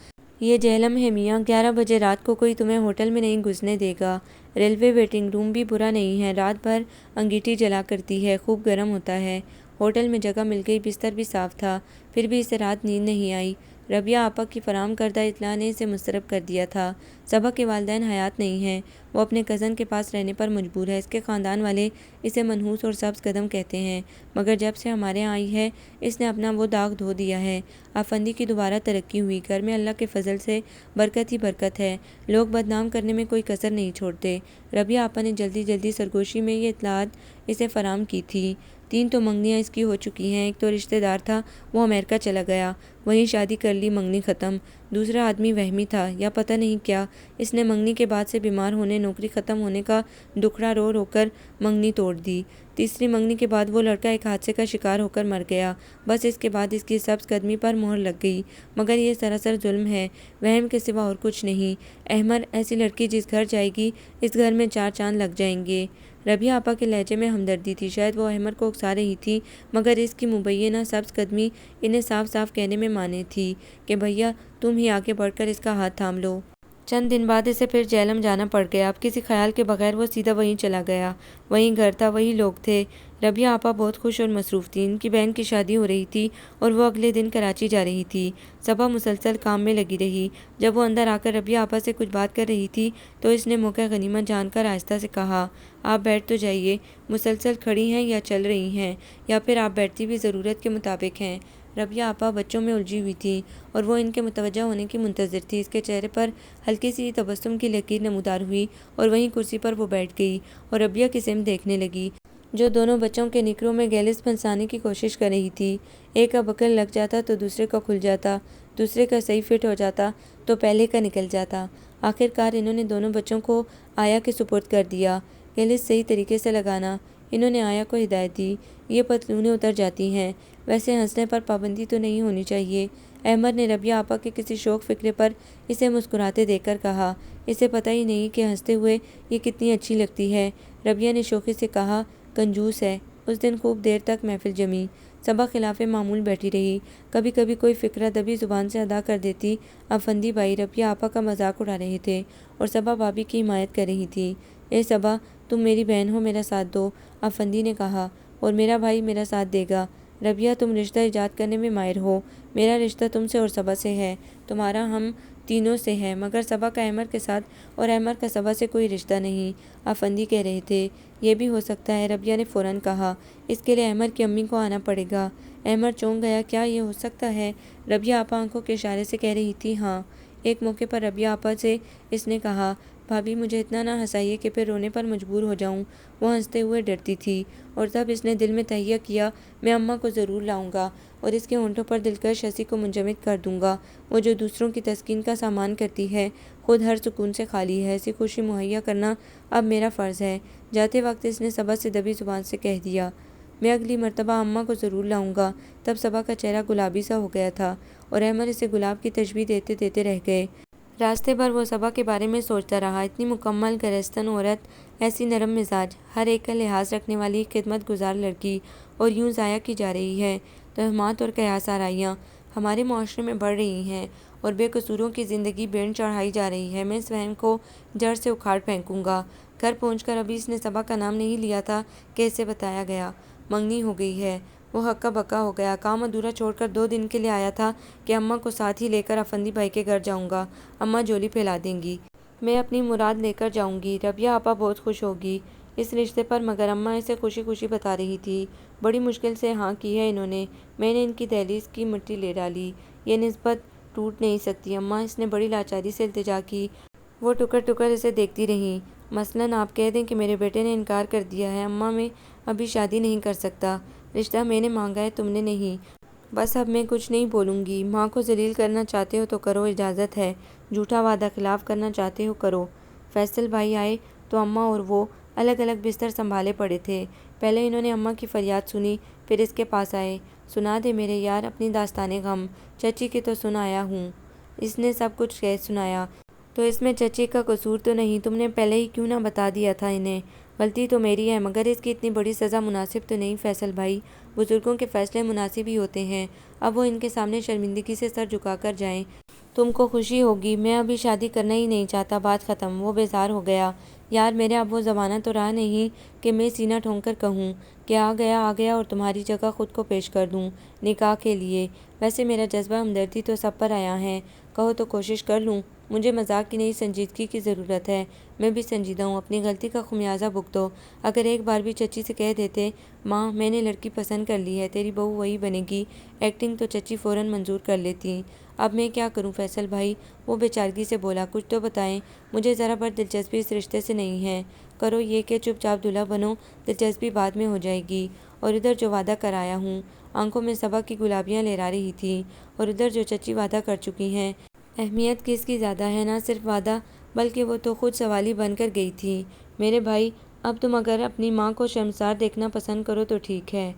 یہ جہلم ہے میاں، 11 بجے رات کو کوئی تمہیں ہوٹل میں نہیں گھسنے دے گا۔ ریلوے ویٹنگ روم بھی برا نہیں ہے، رات بھر انگیٹھی جلا کرتی ہے، خوب گرم ہوتا ہے۔ ہوٹل میں جگہ مل گئی، بستر بھی صاف تھا، پھر بھی اسے رات نیند نہیں آئی۔ ربیہ آپا کی فراہم کردہ اطلاع نے اسے مضطرب کر دیا تھا۔ صبا کے والدین حیات نہیں ہیں، وہ اپنے کزن کے پاس رہنے پر مجبور ہے۔ اس کے خاندان والے اسے منحوس اور سبز قدم کہتے ہیں، مگر جب سے ہمارے ہاں آئی ہے اس نے اپنا وہ داغ دھو دیا ہے۔ افندی کی دوبارہ ترقی ہوئی، گھر میں اللہ کے فضل سے برکت ہی برکت ہے، لوگ بدنام کرنے میں کوئی کسر نہیں چھوڑتے۔ ربیہ آپا نے جلدی جلدی سرگوشی میں یہ اطلاعات اسے فراہم کی تھی۔ 3 تو منگنیاں اس کی ہو چکی ہیں، ایک تو رشتہ دار تھا وہ امریکہ چلا گیا، وہیں شادی کر لی، منگنی ختم۔ دوسرا آدمی وہمی تھا یا پتہ نہیں کیا، اس نے منگنی کے بعد سے بیمار ہونے، نوکری ختم ہونے کا دکھڑا رو رو کر منگنی توڑ دی۔ تیسری منگنی کے بعد وہ لڑکا ایک حادثے کا شکار ہو کر مر گیا، بس اس کے بعد اس کی سبز قدمی پر مہر لگ گئی۔ مگر یہ سراسر ظلم ہے، وہم کے سوا اور کچھ نہیں۔ احمر، ایسی لڑکی جس گھر جائے گی اس گھر میں 4 چاند لگ جائیں گے۔ ربیہ آپا کے لہجے میں ہمدردی تھی، شاید وہ احمر کو اکسا رہی تھی، مگر اس کی مبینہ سبز قدمی انہیں صاف صاف کہنے میں مانے تھی کہ بھیا تم ہی آگے بڑھ کر اس کا ہاتھ تھام لو۔ چند دن بعد اسے پھر جہلم جانا پڑ گیا۔ اب کسی خیال کے بغیر وہ سیدھا وہیں چلا گیا۔ وہیں گھر تھا، وہی لوگ تھے۔ ربیہ آپا بہت خوش اور مصروف تھی، ان کی بہن کی شادی ہو رہی تھی اور وہ اگلے دن کراچی جا رہی تھی۔ صبا مسلسل کام میں لگی رہی۔ جب وہ اندر آ کر ربیہ آپا سے کچھ بات کر رہی تھی تو اس نے موقع غنیمت جان کر آہستہ سے کہا، آپ بیٹھ تو جائیے، مسلسل کھڑی ہیں یا چل رہی ہیں، یا پھر آپ بیٹھتی بھی ضرورت کے مطابق ہیں؟ ربیہ آپا بچوں میں الجھی ہوئی تھی اور وہ ان کے متوجہ ہونے کی منتظر تھی۔ اس کے چہرے پر ہلکی سی تبسم کی لکیر نمودار ہوئی اور وہیں کرسی پر وہ بیٹھ گئی اور ربیہ کی سمت دیکھنے لگی، جو دونوں بچوں کے نکروں میں گیلس پھنسانے کی کوشش کر رہی تھی۔ ایک کا بکل لگ جاتا تو دوسرے کا کھل جاتا، دوسرے کا صحیح فٹ ہو جاتا تو پہلے کا نکل جاتا۔ آخر کار انہوں نے دونوں بچوں کو آیا کے سپرد کر دیا۔ گیلس صحیح طریقے سے لگانا، انہوں نے آیا کو ہدایت دی، یہ پتلونیں اتر جاتی ہیں، ویسے ہنسنے پر پابندی تو نہیں ہونی چاہیے۔ احمد نے ربیہ آپا کے کسی شوق فکرے پر اسے مسکراتے دیکھ کر کہا، اسے پتہ ہی نہیں کہ ہنستے ہوئے یہ کتنی اچھی لگتی ہے۔ ربیہ نے شوخی سے کہا، کنجوس ہے۔ اس دن خوب دیر تک محفل جمی۔ صبا خلاف معمول بیٹھی رہی، کبھی کبھی کوئی فقرہ دبی زبان سے ادا کر دیتی۔ افندی بھائی ربیہ آپا کا مذاق اڑا رہے تھے اور صبا بھابھی کی حمایت کر رہی تھی۔ اے صبا، تم میری بہن ہو، میرا ساتھ دو، افندی نے کہا، اور میرا بھائی میرا ساتھ دے گا۔ ربیہ، تم رشتہ ایجاد کرنے میں ماہر ہو، میرا رشتہ تم سے اور صبا سے ہے، تمہارا ہم تینوں سے ہے، مگر صبا کا احمر کے ساتھ اور احمر کا صبا سے کوئی رشتہ نہیں، افندی کہہ رہے تھے۔ یہ بھی ہو سکتا ہے، ربیہ نے فوراً کہا، اس کے لیے احمر کی امی کو آنا پڑے گا۔ احمر چونک گیا، کیا یہ ہو سکتا ہے؟ ربیہ آپا آنکھوں کے اشارے سے کہہ رہی تھی، ہاں۔ ایک موقع پر ربیہ آپا سے اس نے کہا، بھابھی مجھے اتنا نہ ہنسائیے کہ پھر رونے پر مجبور ہو جاؤں۔ وہ ہنستے ہوئے ڈرتی تھی، اور تب اس نے دل میں تہیہ کیا، میں اماں کو ضرور لاؤں گا اور اس کے ہونٹوں پر دلکش ہنسی کو منجمد کر دوں گا۔ وہ جو دوسروں کی تسکین کا سامان کرتی ہے، خود ہر سکون سے خالی ہے، ایسی خوشی مہیا کرنا اب میرا فرض ہے۔ جاتے وقت اس نے صبا سے دبی زبان سے کہہ دیا، میں اگلی مرتبہ اماں کو ضرور لاؤں گا۔ تب صبا کا چہرہ گلابی سا ہو گیا تھا اور احمد اسے گلاب کی تشبیہ دیتے دیتے رہ گئے۔ راستے بھر وہ صبا کے بارے میں سوچتا رہا، اتنی مکمل گرستن عورت، ایسی نرم مزاج، ہر ایک کا لحاظ رکھنے والی خدمت گزار لڑکی، اور یوں ضائع کی جا رہی ہے۔ توہمات اور قیاس آرائیاں ہمارے معاشرے میں بڑھ رہی ہیں اور بے قصوروں کی زندگی بین چڑھائی جا رہی ہے۔ میں اس وہم کو جڑ سے اکھاڑ پھینکوں گا۔ گھر پہنچ کر ابھی اس نے صبا کا نام نہیں لیا تھا کہ اسے بتایا گیا، منگنی ہو گئی ہے۔ وہ ہکا بکا ہو گیا۔ کام ادھورا چھوڑ کر 2 دن کے لیے آیا تھا کہ اماں کو ساتھ ہی لے کر افندی بھائی کے گھر جاؤں گا، اماں جھولی پھیلا دیں گی، میں اپنی مراد لے کر جاؤں گی، ربیہ آپا بہت خوش ہوگی اس رشتے پر۔ مگر اماں اسے خوشی خوشی بتا رہی تھی۔ بڑی مشکل سے ہاں کی ہے انہوں نے، میں نے ان کی دہلیز کی مٹی لے ڈالی، یہ نسبت ٹوٹ نہیں سکتی اماں، اس نے بڑی لاچاری سے التجا کی۔ وہ ٹکر ٹکر اسے دیکھتی رہیں۔ مثلاً آپ کہہ دیں کہ میرے بیٹے نے انکار کر دیا ہے اماں، میں ابھی شادی نہیں کر سکتا، رشتہ میں نے مانگا ہے، تم نے نہیں، بس اب میں کچھ نہیں بولوں گی۔ ماں کو ذلیل کرنا چاہتے ہو تو کرو، اجازت ہے، جھوٹا وعدہ خلاف کرنا چاہتے ہو کرو۔ فیصل بھائی آئے تو اماں اور وہ الگ الگ بستر سنبھالے پڑے تھے۔ پہلے انہوں نے اماں کی فریاد سنی، پھر اس کے پاس آئے۔ سنا دے میرے یار اپنی داستانِ غم، چچی کی تو سن آیا ہوں۔ اس نے سب کچھ کہہ سنایا۔ تو اس میں چچی کا قصور تو نہیں، تم نے پہلے ہی کیوں نہ بتا دیا تھا انہیں؟ غلطی تو میری ہے، مگر اس کی اتنی بڑی سزا مناسب تو نہیں فیصل بھائی، بزرگوں کے فیصلے مناسب ہی ہوتے ہیں۔ اب وہ ان کے سامنے شرمندگی سے سر جھکا کر جائیں، تم کو خوشی ہوگی۔ میں ابھی شادی کرنا ہی نہیں چاہتا، بات ختم۔ وہ بیزار ہو گیا۔ یار میرے اب وہ زمانہ تو رہا نہیں کہ میں سینہ ٹھونک کر کہوں کہ آ گیا اور تمہاری جگہ خود کو پیش کر دوں نکاح کے لیے۔ ویسے میرا جذبہ ہمدردی تو سب پر آیا ہے، کہو تو کوشش کر لوں۔ مجھے مذاق کی نہیں سنجیدگی کی ضرورت ہے، میں بھی سنجیدہ ہوں، اپنی غلطی کا خمیازہ بھگتو۔ اگر ایک بار بھی چچی سے کہہ دیتے ماں میں نے لڑکی پسند کر لی ہے، تیری بہو وہی بنے گی، ایکٹنگ تو چچی فوراً منظور کر لیتی۔ اب میں کیا کروں فیصل بھائی؟ وہ بے چارگی سے بولا، کچھ تو بتائیں، مجھے ذرا بھر دلچسپی اس رشتے سے نہیں ہے۔ کرو یہ کہ چپ چاپ دلہا بنو، دلچسپی بعد میں ہو جائے گی۔ اور ادھر جو وعدہ کرایا ہوں، آنکھوں میں صبا کی گلابیاں لہرا رہی تھیں، اور ادھر جو چچی وعدہ کر چکی ہیں، اہمیت کس کی زیادہ ہے؟ نہ صرف وعدہ بلکہ وہ تو خود سوالی بن کر گئی تھی۔ میرے بھائی اب تم اگر اپنی ماں کو شرمسار دیکھنا پسند کرو تو ٹھیک ہے،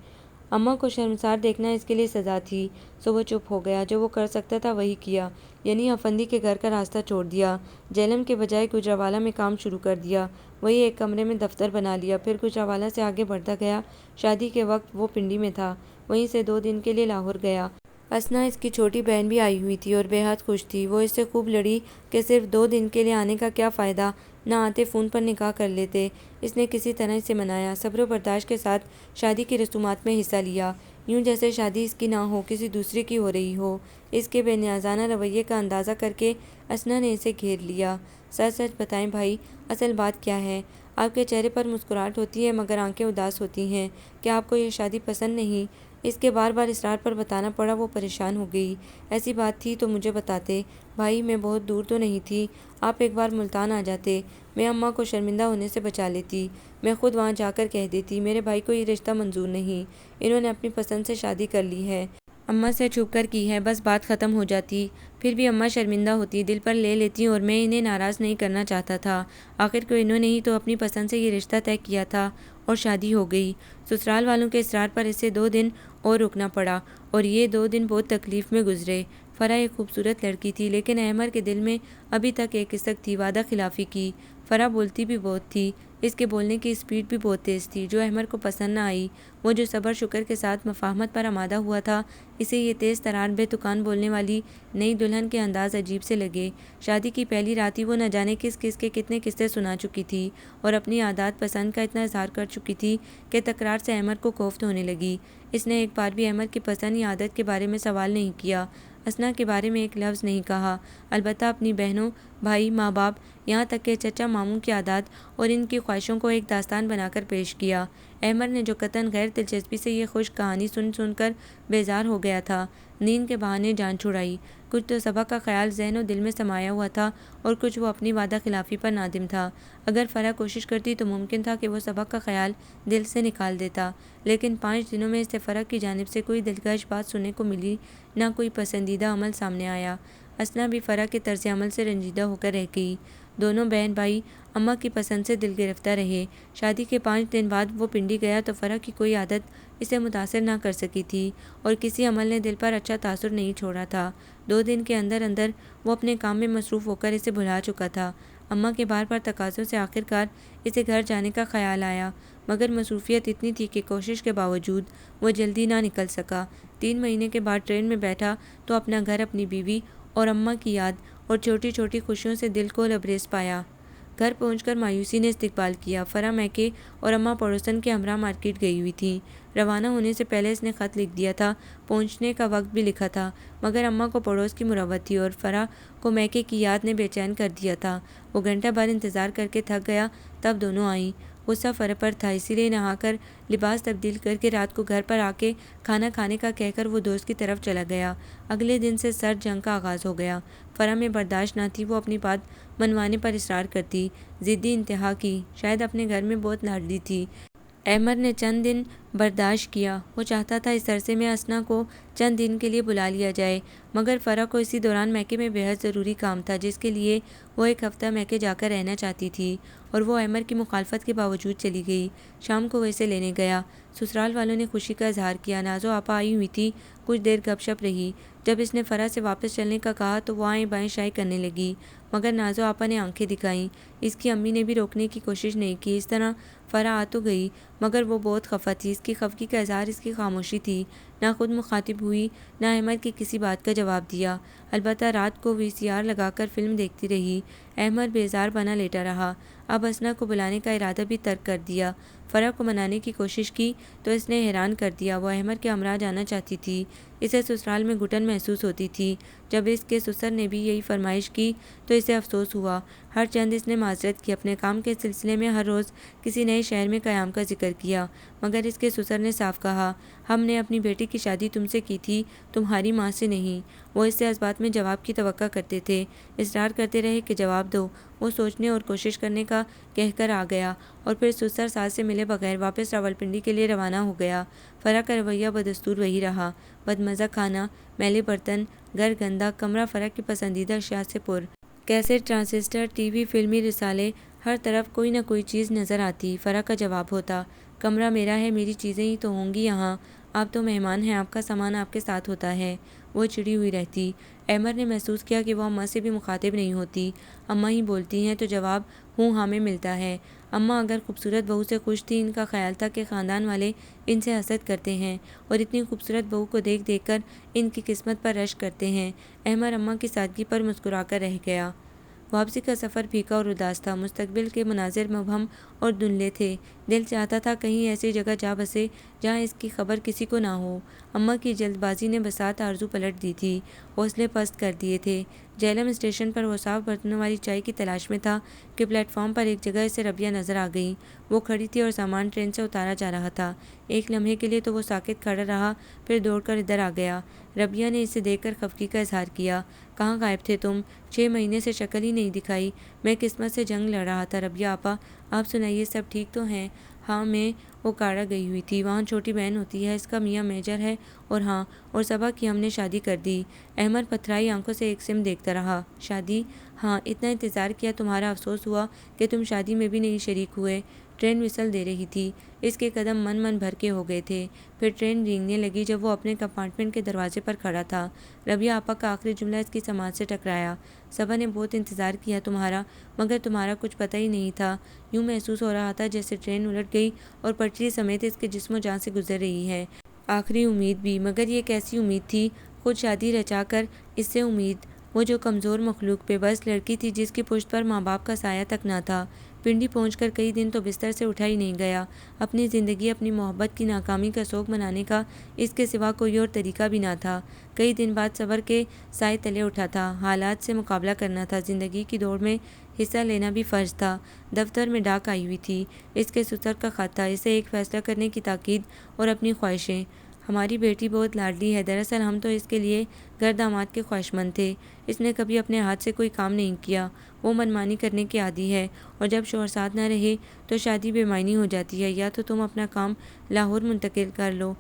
اماں کو شرمسار دیکھنا اس کے لیے سزا تھی۔ سو وہ چپ ہو گیا۔ جو وہ کر سکتا تھا وہی کیا، یعنی افندی کے گھر کا راستہ چھوڑ دیا، جہلم کے بجائے گجرانوالہ میں کام شروع کر دیا، وہی ایک کمرے میں دفتر بنا لیا، پھر گجرانوالہ سے آگے بڑھتا گیا۔ شادی کے وقت وہ پنڈی میں تھا، وہیں سے 2 دن کے لیے لاہور گیا۔ اسنا اس کی چھوٹی بہن بھی آئی ہوئی تھی اور بے حد خوش تھی۔ وہ اس سے خوب لڑی کہ صرف 2 دن کے لیے آنے کا کیا فائدہ، نہ آتے فون پر نکاح کر لیتے۔ اس نے کسی طرح اسے منایا، صبر و برداشت کے ساتھ شادی کی رسومات میں حصہ لیا، یوں جیسے شادی اس کی نہ ہو کسی دوسرے کی ہو رہی ہو۔ اس کے بے نیازانہ رویے کا اندازہ کر کے اسنا نے اسے گھیر لیا۔ سچ سچ بتائیں بھائی، اصل بات کیا ہے؟ آپ کے چہرے پر مسکراہٹ ہوتی ہے مگر آنکھیں اداس ہوتی ہیں، کیا آپ کو یہ شادی پسند نہیں؟ اس کے بار بار اصرار پر بتانا پڑا۔ وہ پریشان ہو گئی۔ ایسی بات تھی تو مجھے بتاتے بھائی، میں بہت دور تو نہیں تھی، آپ ایک بار ملتان آ جاتے، میں اماں کو شرمندہ ہونے سے بچا لیتی، میں خود وہاں جا کر کہہ دیتی میرے بھائی کو یہ رشتہ منظور نہیں، انہوں نے اپنی پسند سے شادی کر لی ہے، اماں سے چھپ کر کی ہے، بس بات ختم ہو جاتی۔ پھر بھی اماں شرمندہ ہوتی، دل پر لے لیتی، اور میں انہیں ناراض نہیں کرنا چاہتا تھا۔ آخر کو انہوں نے ہی تو اپنی پسند سے یہ رشتہ طے کیا تھا اور شادی ہو گئی۔ سسرال والوں کے اصرار پر اسے 2 دن اور رکنا پڑا، اور یہ 2 دن بہت تکلیف میں گزرے۔ فرح ایک خوبصورت لڑکی تھی، لیکن احمر کے دل میں ابھی تک ایک کسک تھی، وعدہ خلافی کی۔ فرح بولتی بھی بہت تھی، اس کے بولنے کی اسپیڈ بھی بہت تیز تھی، جو احمر کو پسند نہ آئی۔ وہ جو صبر شکر کے ساتھ مفاہمت پر آمادہ ہوا تھا، اسے یہ تیز ترار بے تکان بولنے والی نئی دلہن کے انداز عجیب سے لگے۔ شادی کی پہلی رات ہی وہ نہ جانے کس کس کے کتنے قصے سنا چکی تھی، اور اپنی عادات پسند کا اتنا اظہار کر چکی تھی کہ تکرار سے احمر کو کوفت ہونے لگی۔ اس نے ایک بار بھی احمر کی پسند یا عادت کے بارے میں سوال نہیں کیا، اسنا کے بارے میں ایک لفظ نہیں کہا، البتہ اپنی بہنوں، بھائی، ماں باپ، یہاں تک کہ چچا ماموں کی عادات اور ان کی خواہشوں کو ایک داستان بنا کر پیش کیا۔ احمر نے جو قطعاً غیر دلچسپی سے یہ خشک کہانی سن کر بیزار ہو گیا تھا، نیند کے بہانے جان چھڑائی۔ کچھ تو صبا کا خیال ذہن و دل میں سمایا ہوا تھا، اور کچھ وہ اپنی وعدہ خلافی پر نادم تھا۔ اگر فرح کوشش کرتی تو ممکن تھا کہ وہ صبا کا خیال دل سے نکال دیتا، لیکن 5 دنوں میں اسے فرح کی جانب سے کوئی دلکش بات سننے کو ملی، نہ کوئی پسندیدہ عمل سامنے آیا۔ اسنا بھی فرح کے طرز عمل سے رنجیدہ ہو کر رہ گئی۔ دونوں بہن بھائی اماں کی پسند سے دل گرفتہ رہے۔ شادی کے 5 دن بعد وہ پنڈی گیا تو فرح کی کوئی عادت اسے متاثر نہ کر سکی تھی اور کسی عمل نے دل پر اچھا تاثر نہیں چھوڑا تھا۔ 2 دن کے اندر اندر وہ اپنے کام میں مصروف ہو کر اسے بھلا چکا تھا۔ اماں کے بار بار تقاضوں سے آخر کار اسے گھر جانے کا خیال آیا، مگر مصروفیت اتنی تھی کہ کوشش کے باوجود وہ جلدی نہ نکل سکا۔ 3 مہینے کے بعد ٹرین میں بیٹھا تو اپنا گھر، اپنی بیوی اور اماں کی یاد اور چھوٹی چھوٹی خوشیوں سے دل کو لبریز پایا۔ گھر پہنچ کر مایوسی نے استقبال کیا۔ فرح میکے اور اماں پڑوسن کے ہمراہ مارکیٹ گئی ہوئی تھیں۔ روانہ ہونے سے پہلے اس نے خط لکھ دیا تھا، پہنچنے کا وقت بھی لکھا تھا، مگر اماں کو پڑوس کی مروت تھی اور فرح کو میکے کی یاد نے بے چین کر دیا تھا۔ وہ گھنٹہ بھر انتظار کر کے تھک گیا، تب دونوں آئیں۔ غصہ فرح پر تھا، اسی لیے نہا کر لباس تبدیل کر کے رات کو گھر پر آ کے کھانا کھانے کا کہہ کر وہ دوست کی طرف چلا گیا۔ اگلے دن سے سرد جنگ کا آغاز ہو گیا۔ فرح میں برداشت نہ تھی، وہ اپنی بات منوانے پر اصرار کرتی، ضدی انتہا کی، شاید اپنے گھر میں بہت لاڈلی تھی۔ احمد نے چند دن برداشت کیا، وہ چاہتا تھا اس عرصے میں اسنا کو چند دن کے لیے بلا لیا جائے، مگر فرح کو اسی دوران میکے میں بےحد ضروری کام تھا جس کے لیے وہ 1 ہفتہ میکے جا کر رہنا چاہتی تھی، اور وہ احمد کی مخالفت کے باوجود چلی گئی۔ شام کو وہ اسے لینے گیا۔ سسرال والوں نے خوشی کا اظہار کیا، نازو آپا آئی ہوئی تھی، کچھ دیر گپ شپ رہی۔ جب اس نے فرح سے واپس چلنے کا کہا تو وہ آئیں بائیں شائیں کرنے لگی، مگر نازو آپا نے آنکھیں دکھائیں۔ اس کی امی نے بھی روکنے کی کوشش نہیں کی۔ اس طرح فرح آ تو گئی، مگر وہ بہت خفا تھی۔ اس کی خفگی کا اظہار اس کی خاموشی تھی، نہ خود مخاطب ہوئی نہ احمد کی کسی بات کا جواب دیا۔ البتہ رات کو VCR لگا کر فلم دیکھتی رہی۔ احمد بیزار بنا لیٹا رہا۔ اب اسنا کو بلانے کا ارادہ بھی ترک کر دیا۔ فرح کو منانے کی کوشش کی تو اس نے حیران کر دیا، وہ احمد کے ہمراہ جانا چاہتی تھی۔ اسے سسرال میں گھٹن محسوس ہوتی تھی۔ جب اس کے سسر نے بھی یہی فرمائش کی تو اسے افسوس ہوا۔ ہر چند اس نے معذرت کی، اپنے کام کے سلسلے میں ہر روز کسی نئے شہر میں قیام کا ذکر کیا، مگر اس کے سسر نے صاف کہا، ہم نے اپنی بیٹی کی شادی تم سے کی تھی، تمہاری ماں سے نہیں۔ وہ اس سے اس بات میں جواب کی توقع کرتے تھے، اصرار کرتے رہے کہ جواب دو۔ وہ سوچنے اور کوشش کرنے کا کہہ کر آ گیا اور پھر سسر ساس سے ملے بغیر واپس راولپنڈی کے لیے روانہ ہو گیا۔ فرح کا رویہ بدستور وہی رہا، بدمزہ کھانا، میلے برتن، گھر گندا، کمرہ فرح کی پسندیدہ اشیاء سے پر۔ کیسٹ، ٹرانزسٹر، ٹی وی، فلمی رسالے، ہر طرف کوئی نہ کوئی چیز نظر آتی۔ فرح کا جواب ہوتا، کمرہ میرا ہے، میری چیزیں ہی تو ہوں گی یہاں، آپ تو مہمان ہیں، آپ کا سامان آپ کے ساتھ ہوتا ہے۔ وہ چڑی ہوئی رہتی۔ احمد نے محسوس کیا کہ وہ اماں سے بھی مخاطب نہیں ہوتی، اماں ہی بولتی ہیں تو جواب ہوں ہاں میں ملتا ہے۔ اماں اگر خوبصورت بہو سے خوش تھی، ان کا خیال تھا کہ خاندان والے ان سے حسد کرتے ہیں اور اتنی خوبصورت بہو کو دیکھ دیکھ کر ان کی قسمت پر رشک کرتے ہیں۔ احمد اماں کی سادگی پر مسکرا کر رہ گیا۔ واپسی کا سفر پھیکا اور اداس تھا، مستقبل کے مناظر مبہم اور دھندلے تھے۔ دل چاہتا تھا کہیں ایسی جگہ جا بسے جہاں اس کی خبر کسی کو نہ ہو۔ اماں کی جلد بازی نے بساط آرزو پلٹ دی تھی، حوصلے پست کر دیے تھے۔ جہلم اسٹیشن پر وہ صاف برتنوں والی چائے کی تلاش میں تھا کہ پلیٹ فارم پر ایک جگہ اسے ربیہ نظر آ گئی۔ وہ کھڑی تھی اور سامان ٹرین سے اتارا جا رہا تھا۔ ایک لمحے کے لیے تو وہ ساکت کھڑا رہا، پھر دوڑ کر ادھر آ گیا۔ ربیہ نے اسے دیکھ کر خفگی کا اظہار کیا۔ کہاں غائب تھے تم؟ 6 مہینے سے شکل ہی نہیں دکھائی۔ میں قسمت سے جنگ لڑ رہا تھا ربیہ آپا، آپ سنائیے سب ٹھیک تو ہیں؟ ہاں میں وہ کاڑا گئی ہوئی تھی، وہاں چھوٹی بہن ہوتی ہے، اس کا میاں میجر ہے، اور ہاں اور صبا کی ہم نے شادی کر دی۔ احمد پتھرائی آنکھوں سے ایک سم دیکھتا رہا۔ شادی؟ ہاں، اتنا انتظار کیا، تمہارا افسوس ہوا کہ تم شادی میں بھی نہیں شریک ہوئے۔ ٹرین وسل دے رہی تھی، اس کے قدم من بھر کے ہو گئے تھے۔ پھر ٹرین رینگنے لگی جب وہ اپنے کمپارٹمنٹ کے دروازے پر کھڑا تھا۔ ربیہ آپا کا آخری جملہ اس کی سماعت سے ٹکرایا۔ صبا نے بہت انتظار کیا تمہارا، مگر تمہارا کچھ پتہ ہی نہیں تھا۔ یوں محسوس ہو رہا تھا جیسے ٹرین الٹ گئی اور پٹری سمیت اس کے جسم و جان سے گزر رہی ہے۔ آخری امید بھی، مگر یہ کیسی امید تھی؟ خود شادی رچا کر اس سے امید؟ وہ جو کمزور مخلوق بے بس لڑکی تھی جس کی پشت پر ماں باپ کا سایہ تک نہ تھا۔ پنڈی پہنچ کر کئی دن تو بستر سے اٹھا ہی نہیں گیا۔ اپنی زندگی، اپنی محبت کی ناکامی کا سوگ منانے کا اس کے سوا کوئی اور طریقہ بھی نہ تھا۔ کئی دن بعد صبر کے سائے تلے اٹھا تھا، حالات سے مقابلہ کرنا تھا، زندگی کی دوڑ میں حصہ لینا بھی فرض تھا۔ دفتر میں ڈاک آئی ہوئی تھی، اس کے سسر کا خط تھا، اسے ایک فیصلہ کرنے کی تاکید اور اپنی خواہشیں۔ ہماری بیٹی بہت لاڈلی ہے، دراصل ہم تو اس کے لیے گھر داماد کے خواہشمند تھے۔ اس نے کبھی اپنے ہاتھ سے کوئی کام نہیں کیا، وہ منمانی کرنے کی عادی ہے، اور جب شوہر ساتھ نہ رہے تو شادی بے معنی ہو جاتی ہے۔ یا تو تم اپنا کام لاہور منتقل کر لو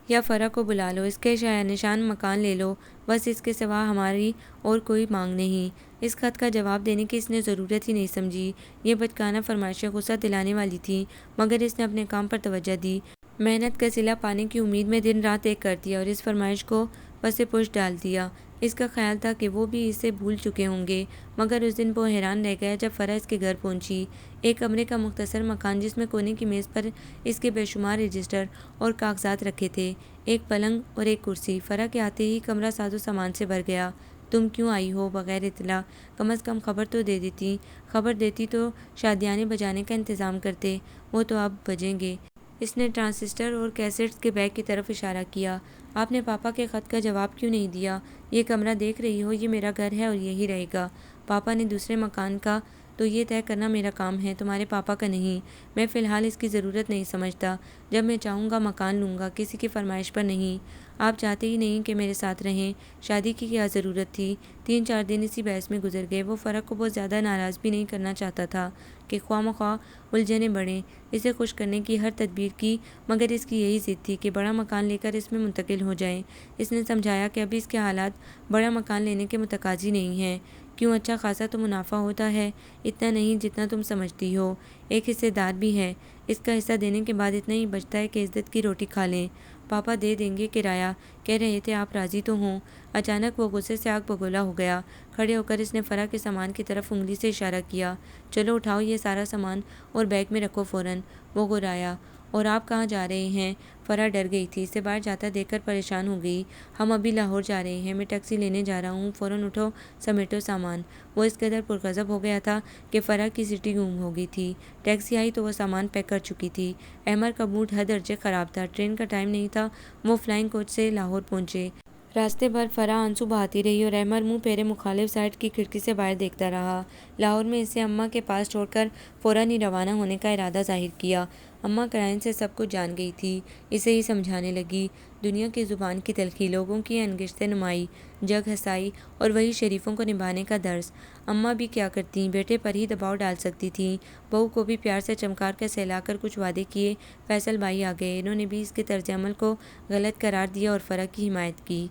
یا فرح کو بلا لو، اس کے شایع نشان مکان لے لو، بس اس کے سوا ہماری اور کوئی مانگ نہیں۔ اس خط کا جواب دینے کی اس نے ضرورت ہی نہیں سمجھی۔ یہ بچگانہ فرمائشیں غصہ دلانے والی تھیں، مگر اس نے اپنے کام پر توجہ دی، محنت کا صلہ پانے کی امید میں دن رات ایک کر دیا اور اس فرمائش کو پس پش ڈال دیا۔ اس کا خیال تھا کہ وہ بھی اسے بھول چکے ہوں گے، مگر اس دن وہ حیران رہ گیا جب فرح اس کے گھر پہنچی۔ ایک کمرے کا مختصر مکان جس میں کونے کی میز پر اس کے بے شمار رجسٹر اور کاغذات رکھے تھے، ایک پلنگ اور ایک کرسی۔ فرح کے آتے ہی کمرہ ساز و سامان سے بھر گیا۔ تم کیوں آئی ہو بغیر اطلاع؟ کم از کم خبر تو دے دیتی۔ خبر دیتی تو شادیانے بجانے کا انتظام کرتے، وہ تو اب بجیں گے۔ اس نے ٹرانسسٹر اور کیسٹس کے بیگ کی طرف اشارہ کیا۔ آپ نے پاپا کے خط کا جواب کیوں نہیں دیا؟ یہ کمرہ دیکھ رہی ہو، یہ میرا گھر ہے اور یہی رہے گا۔ پاپا نے دوسرے مکان کا تو یہ طے کرنا میرا کام ہے، تمہارے پاپا کا نہیں۔ میں فی الحال اس کی ضرورت نہیں سمجھتا، جب میں چاہوں گا مکان لوں گا، کسی کی فرمائش پر نہیں۔ آپ چاہتے ہی نہیں کہ میرے ساتھ رہیں، شادی کی کیا ضرورت تھی؟ 3-4 دن اسی بحث میں گزر گئے۔ وہ فرح کو بہت زیادہ ناراض بھی نہیں کرنا چاہتا تھا کہ خواہ مخواہ الجھنیں بڑھیں۔ اسے خوش کرنے کی ہر تدبیر کی، مگر اس کی یہی ضد تھی کہ بڑا مکان لے کر اس میں منتقل ہو جائیں۔ اس نے سمجھایا کہ ابھی اس کے حالات بڑا مکان لینے کے متقاضی نہیں ہیں۔ کیوں، اچھا خاصا تو منافع ہوتا ہے، اتنا نہیں جتنا تم سمجھتی ہو۔ ایک حصے دار بھی ہے، اس کا حصہ دینے کے بعد اتنا ہی بچتا ہے کہ عزت کی روٹی کھا لیں۔ پاپا دے دیں گے کرایہ، کہہ رہے تھے، آپ راضی تو ہوں؟ اچانک وہ غصے سے آگ بگولا ہو گیا۔ کھڑے ہو کر اس نے فرح کے سامان کی طرف انگلی سے اشارہ کیا۔ چلو اٹھاؤ یہ سارا سامان اور بیگ میں رکھو فوراً۔ وہ گرایا۔ اور آپ کہاں جا رہے ہیں؟ فرح ڈر گئی تھی، اسے باہر جاتا دیکھ کر پریشان ہو گئی۔ ہم ابھی لاہور جا رہے ہیں، میں ٹیکسی لینے جا رہا ہوں، فوراً اٹھو، سمیٹو سامان۔ وہ اس قدر پرغضب ہو گیا تھا کہ فرح کی سٹی گم ہو گئی تھی۔ ٹیکسی آئی تو وہ سامان پیک کر چکی تھی۔ احمد کا موڈ حد درجے خراب تھا، ٹرین کا ٹائم نہیں تھا۔ وہ فلائنگ کوچ سے لاہور پہنچے۔ راستے بھر فرح آنسو بہاتی رہی اور احمد منہ پھیرے مخالف سائڈ کی کھڑکی سے باہر دیکھتا رہا۔ لاہور میں اسے اماں کے پاس چھوڑ کر فوراً ہی روانہ ہونے کا ارادہ ظاہر کیا۔ اماں قرائن سے سب کچھ جان گئی تھی، اسے ہی سمجھانے لگی۔ دنیا کی زبان کی تلخی، لوگوں کی انگشتیں نمائی، جگ ہنسائی اور وہی شریفوں کو نبھانے کا درس۔ اماں بھی کیا کرتیں، بیٹے پر ہی دباؤ ڈال سکتی تھیں۔ بہو کو بھی پیار سے چمکار کر سہلا کر کچھ وعدے کیے۔ فیصل بھائی آ گئے، انہوں نے بھی اس کے طرز عمل کو غلط قرار دیا اور فرح کی حمایت کی۔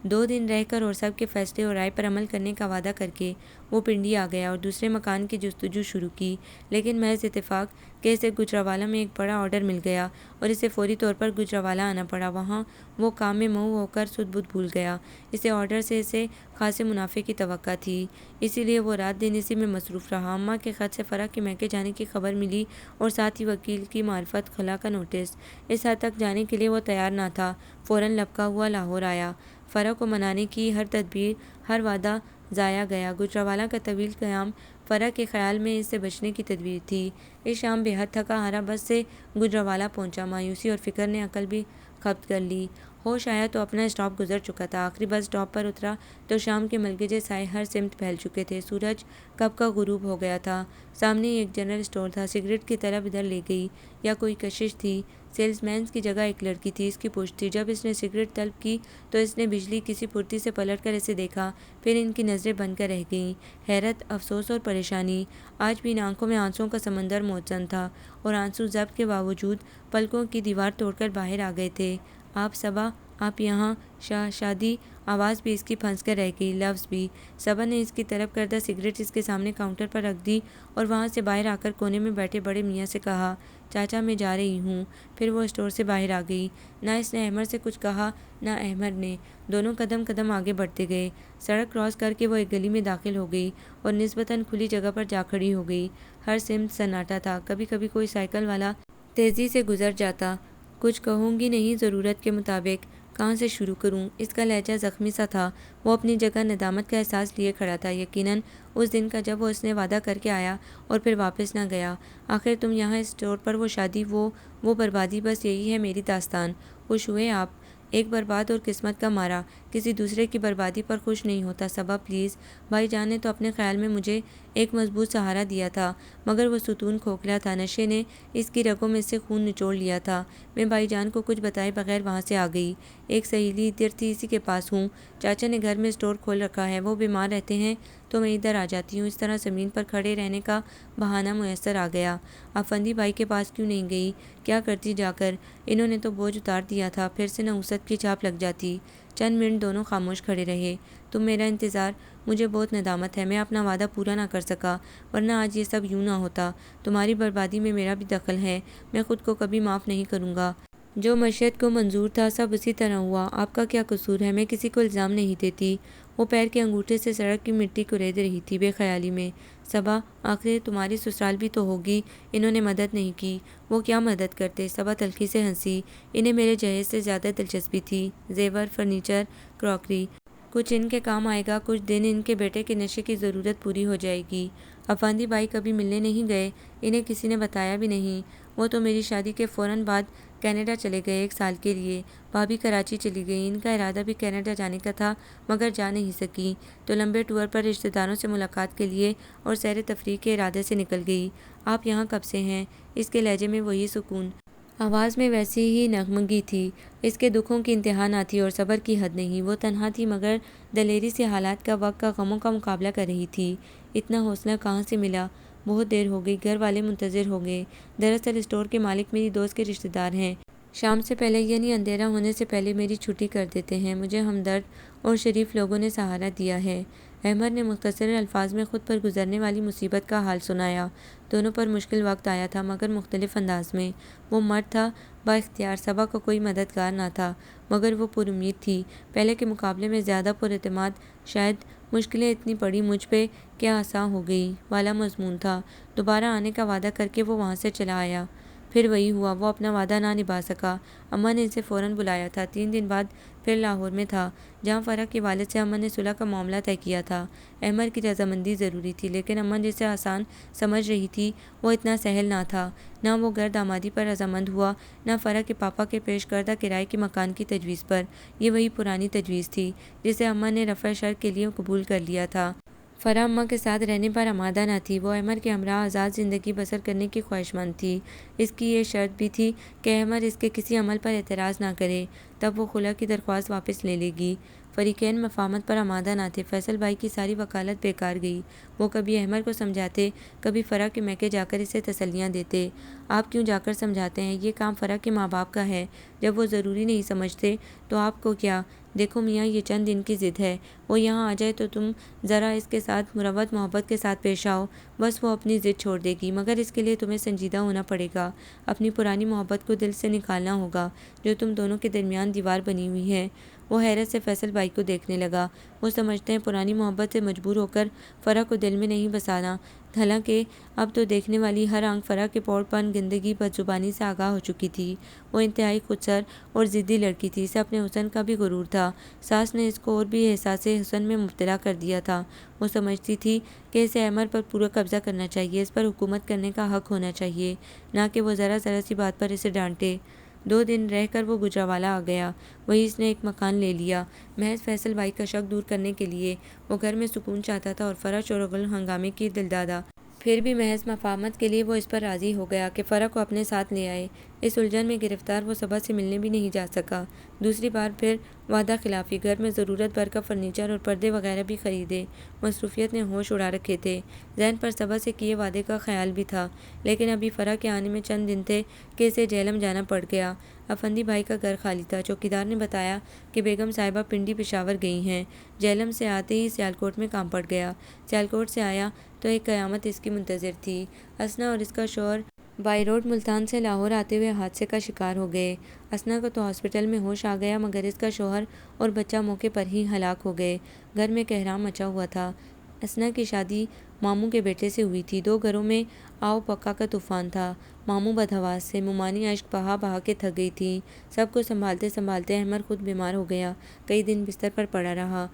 2 دن رہ کر اور سب کے فیصلے اور رائے پر عمل کرنے کا وعدہ کر کے وہ پنڈی آ گیا اور دوسرے مکان کی جستجو شروع کی۔ لیکن محض اتفاق کہ اسے گجرانوالہ میں ایک بڑا آرڈر مل گیا اور اسے فوری طور پر گجرانوالہ آنا پڑا۔ وہاں وہ کام میں مہو ہو کر سدھ بدھ بھول گیا۔ اسے آرڈر سے اسے خاصے منافع کی توقع تھی، اسی لیے وہ رات دن اسی میں مصروف رہا۔ اماں کے خط سے فرح کے میکے جانے کی خبر ملی اور ساتھ ہی وکیل کی معرفت خلا کا نوٹس۔ اس حد تک جانے کے لیے وہ تیار نہ تھا، فوراً لبکا ہوا لاہور آیا۔ فرح کو منانے کی ہر تدبیر، ہر وعدہ ضائع گیا۔ گجرانوالہ کا طویل قیام فرح کے خیال میں اس سے بچنے کی تدبیر تھی۔ اس شام بے حد تھکا ہارا بس سے گجرانوالہ پہنچا۔ مایوسی اور فکر نے عقل بھی ضبط کر لی۔ ہوش آیا تو اپنا اسٹاپ گزر چکا تھا۔ آخری بس اسٹاپ پر اترا تو شام کے ملگجے سائے ہر سمت پھیل چکے تھے۔ سورج کب کا غروب ہو گیا تھا۔ سامنے ایک جنرل اسٹور تھا۔ سگریٹ کی طلب ادھر لے گئی یا کوئی کشش تھی؟ سیلز مین کی جگہ ایک لڑکی تھی، اس کی پشت تھی۔ جب اس نے سگریٹ طلب کی تو اس نے بجلی کسی پھرتی سے پلٹ کر اسے دیکھا، پھر ان کی نظریں بن کر رہ گئیں۔ حیرت، افسوس اور پریشانی، آج بھی ان آنکھوں میں آنسوؤں کا سمندر موجزن تھا اور آنسو ضبط کے باوجود پلکوں کی دیوار توڑ کر باہر آ گئے تھے۔ آپ صبا، آپ یہاں؟ شادی؟ آواز بھی اس کی پھنس کر رہ گئی، لفظ بھی۔ صبا نے اس کی طلب کردہ سگریٹ اس کے سامنے کاؤنٹر پر رکھ دی اور وہاں سے باہر آ کر کونے میں بیٹھے بڑے میاں سے کہا، چاچا میں جا رہی ہوں۔ پھر وہ اسٹور سے باہر آ گئی۔ نہ اس نے احمد سے کچھ کہا نہ احمد نے۔ دونوں قدم قدم آگے بڑھتے گئے۔ سڑک کراس کر کے وہ ایک گلی میں داخل ہو گئی اور نسبتاً کھلی جگہ پر جا کھڑی ہو گئی۔ ہر سمت سناٹا تھا، کبھی کبھی کوئی سائیکل والا تیزی سے گزر جاتا۔ کچھ کہوں گی نہیں ضرورت کے مطابق، کہاں سے شروع کروں؟ اس کا لہجہ زخمی سا تھا۔ وہ اپنی جگہ ندامت کا احساس لیے کھڑا تھا، یقیناً اس دن کا جب وہ اس نے وعدہ کر کے آیا اور پھر واپس نہ گیا۔ آخر تم یہاں اس اسٹور پر، وہ شادی، وہ بربادی، بس یہی ہے میری داستان۔ خوش ہوئے آپ؟ ایک برباد اور قسمت کا مارا، کسی دوسرے کی بربادی پر خوش نہیں ہوتا۔ صبا پلیز۔ بھائی جان نے تو اپنے خیال میں مجھے ایک مضبوط سہارا دیا تھا، مگر وہ ستون کھوکھلا تھا، نشے نے اس کی رگوں میں سے خون نچوڑ لیا تھا۔ میں بھائی جان کو کچھ بتائے بغیر وہاں سے آ گئی۔ ایک سہیلی ادھر تھی، اسی کے پاس ہوں۔ چاچا نے گھر میں اسٹور کھول رکھا ہے، وہ بیمار رہتے ہیں تو میں ادھر آ جاتی ہوں۔ اس طرح زمین پر کھڑے رہنے کا بہانہ میسر آ گیا۔ افندی بھائی کے پاس کیوں نہیں گئی؟ کیا کرتی جا کر؟ انہوں نے تو بوجھ اتار دیا تھا، پھر سے نحوست کی چھاپ لگ جاتی۔ چند منٹ دونوں خاموش کھڑے رہے۔ تم میرا انتظار، مجھے بہت ندامت ہے، میں اپنا وعدہ پورا نہ کر سکا، ورنہ آج یہ سب یوں نہ ہوتا۔ تمہاری بربادی میں میرا بھی دخل ہے، میں خود کو کبھی معاف نہیں کروں گا۔ جو مشیت کو منظور تھا سب اسی طرح ہوا، آپ کا کیا قصور ہے؟ میں کسی کو الزام نہیں دیتی۔ وہ پیر کے انگوٹھے سے سڑک کی مٹی کرید رہی تھی بے خیالی میں۔ صبا، آخر تمہاری سسرال بھی تو ہوگی، انہوں نے مدد نہیں کی؟ وہ کیا مدد کرتے؟ صبا تلخی سے ہنسی۔ انہیں میرے جہیز سے زیادہ دلچسپی تھی، زیور، فرنیچر، کراکری، کچھ ان کے کام آئے گا، کچھ دن ان کے بیٹے کے نشے کی ضرورت پوری ہو جائے گی۔ افندی بھائی کبھی ملنے نہیں گئے؟ انہیں کسی نے بتایا بھی نہیں۔ وہ تو میری شادی کے فوراً بعد کینیڈا چلے گئے 1 سال کے لیے۔ بھابھی کراچی چلی گئی، ان کا ارادہ بھی کینیڈا جانے کا تھا مگر جا نہیں سکی، تو لمبے ٹور پر رشتہ داروں سے ملاقات کے لیے اور سیر تفریح کے ارادے سے نکل گئی۔ آپ یہاں کب سے ہیں؟ اس کے لہجے میں وہی سکون، آواز میں ویسی ہی نغمگی تھی۔ اس کے دکھوں کی انتہا نہ تھی اور صبر کی حد نہیں۔ وہ تنہا تھی مگر دلیری سے حالات کا، وقت کا، غموں کا مقابلہ کر رہی تھی۔ اتنا حوصلہ کہاں سے ملا؟ بہت دیر ہو گئی، گھر والے منتظر ہو گئے۔ دراصل اسٹور کے مالک میری دوست کے رشتہ دار ہیں، شام سے پہلے یعنی اندھیرا ہونے سے پہلے میری چھٹی کر دیتے ہیں۔ مجھے ہمدرد اور شریف لوگوں نے سہارا دیا ہے۔ احمد نے مختصر الفاظ میں خود پر گزرنے والی مصیبت کا حال سنایا۔ دونوں پر مشکل وقت آیا تھا مگر مختلف انداز میں۔ وہ مرد تھا با اختیار، صبا کا کوئی مددگار نہ تھا مگر وہ پر امید تھی، پہلے کے مقابلے میں زیادہ پر اعتماد۔ شاید مشکلیں اتنی پڑی مجھ پہ کہ آسان ہو گئی والا مضمون تھا۔ دوبارہ آنے کا وعدہ کر کے وہ وہاں سے چلا آیا، پھر وہی ہوا، وہ اپنا وعدہ نہ نبھا سکا۔ اماں نے اسے فوراً بلایا تھا، 3 دن بعد پھر لاہور میں تھا جہاں فرح کے والد سے اماں نے صلح کا معاملہ طے کیا تھا۔ احمد کی رضامندی ضروری تھی لیکن اماں جسے آسان سمجھ رہی تھی وہ اتنا سہل نہ تھا۔ نہ وہ غیر دامادی پر رضامند ہوا، نہ فرح کے پاپا کے پیش کردہ کرائے کے مکان کی تجویز پر۔ یہ وہی پرانی تجویز تھی جسے اماں نے رفع شرط کے لیے قبول کر لیا تھا۔ فرح اماں کے ساتھ رہنے پر آمادہ نہ تھی، وہ احمد کے ہمراہ آزاد زندگی بسر کرنے کی خواہشمند تھی۔ اس کی یہ شرط بھی تھی کہ احمد اس کے کسی عمل پر اعتراض نہ کرے، تب وہ خلع کی درخواست واپس لے لے گی۔ فریقین مفاہمت پر آمادہ نہ تھے۔ فیصل بھائی کی ساری وکالت بیکار گئی۔ وہ کبھی احمد کو سمجھاتے، کبھی فرح کے میکے جا کر اسے تسلیاں دیتے۔ آپ کیوں جا کر سمجھاتے ہیں؟ یہ کام فرح کے ماں باپ کا ہے، جب وہ ضروری نہیں سمجھتے تو آپ کو کیا؟ دیکھو میاں، یہ چند دن کی ضد ہے، وہ یہاں آ جائے تو تم ذرا اس کے ساتھ مروت محبت کے ساتھ پیش آؤ، بس وہ اپنی ضد چھوڑ دے گی، مگر اس کے لیے تمہیں سنجیدہ ہونا پڑے گا۔ اپنی پرانی محبت کو دل سے نکالنا ہوگا جو تم دونوں کے درمیان دیوار بنی ہوئی ہے۔ وہ حیرت سے فیصل بھائی کو دیکھنے لگا۔ وہ سمجھتے ہیں پرانی محبت سے مجبور ہو کر فرح کو دل میں نہیں بسانا، حالانکہ اب تو دیکھنے والی ہر آنکھ فرح کے پوڑ پن، گندگی، بدزبانی سے آگاہ ہو چکی تھی۔ وہ انتہائی خودسر اور ضدی لڑکی تھی، اسے اپنے حسن کا بھی غرور تھا۔ ساس نے اس کو اور بھی احساس حسن میں مبتلا کر دیا تھا۔ وہ سمجھتی تھی کہ اسے احمد پر پورا قبضہ کرنا چاہیے، اس پر حکومت کرنے کا حق ہونا چاہیے، نہ کہ وہ ذرا سی بات پر اسے ڈانٹے۔ 2 دن رہ کر وہ گجرانوالہ آ گیا، وہیں اس نے ایک مکان لے لیا، محض فیصل بھائی کا شک دور کرنے کے لیے۔ وہ گھر میں سکون چاہتا تھا اور فرح شور و غل ہنگامے کی دلدادہ۔ پھر بھی محض مفاہمت کے لیے وہ اس پر راضی ہو گیا کہ فرح کو اپنے ساتھ لے آئے۔ اس الجھن میں گرفتار وہ صبا سے ملنے بھی نہیں جا سکا۔ دوسری بار پھر وعدہ خلافی، گھر میں ضرورت بھر کا فرنیچر اور پردے وغیرہ بھی خریدے۔ مصروفیت نے ہوش اڑا رکھے تھے۔ ذہن پر صبا سے کیے وعدے کا خیال بھی تھا، لیکن ابھی فرح کے آنے میں چند دن تھے کہ اسے جہلم جانا پڑ گیا۔ افندی بھائی کا گھر خالی تھا۔ چوکیدار نے بتایا کہ بیگم صاحبہ پنڈی پشاور گئی ہیں۔ جہلم سے آتے ہی سیالکوٹ میں کام پڑ گیا۔ سیالکوٹ سے آیا تو ایک قیامت اس کی منتظر تھی۔ اسنا اور اس کا شوہر بائی روڈ ملتان سے لاہور آتے ہوئے حادثے کا شکار ہو گئے۔ اسنا کو تو ہاسپٹل میں ہوش آ گیا مگر اس کا شوہر اور بچہ موقع پر ہی ہلاک ہو گئے۔ گھر میں کہرام مچا ہوا تھا۔ اسنا کی شادی ماموں کے بیٹے سے ہوئی تھی۔ 2 گھروں میں آؤ پکا کا طوفان تھا۔ ماموں بدحواس سے ممانی اشک بہا بہا کے تھک گئی تھی۔ سب کو سنبھالتے سنبھالتے احمد خود بیمار ہو گیا، کئی دن بستر پر پڑا رہا۔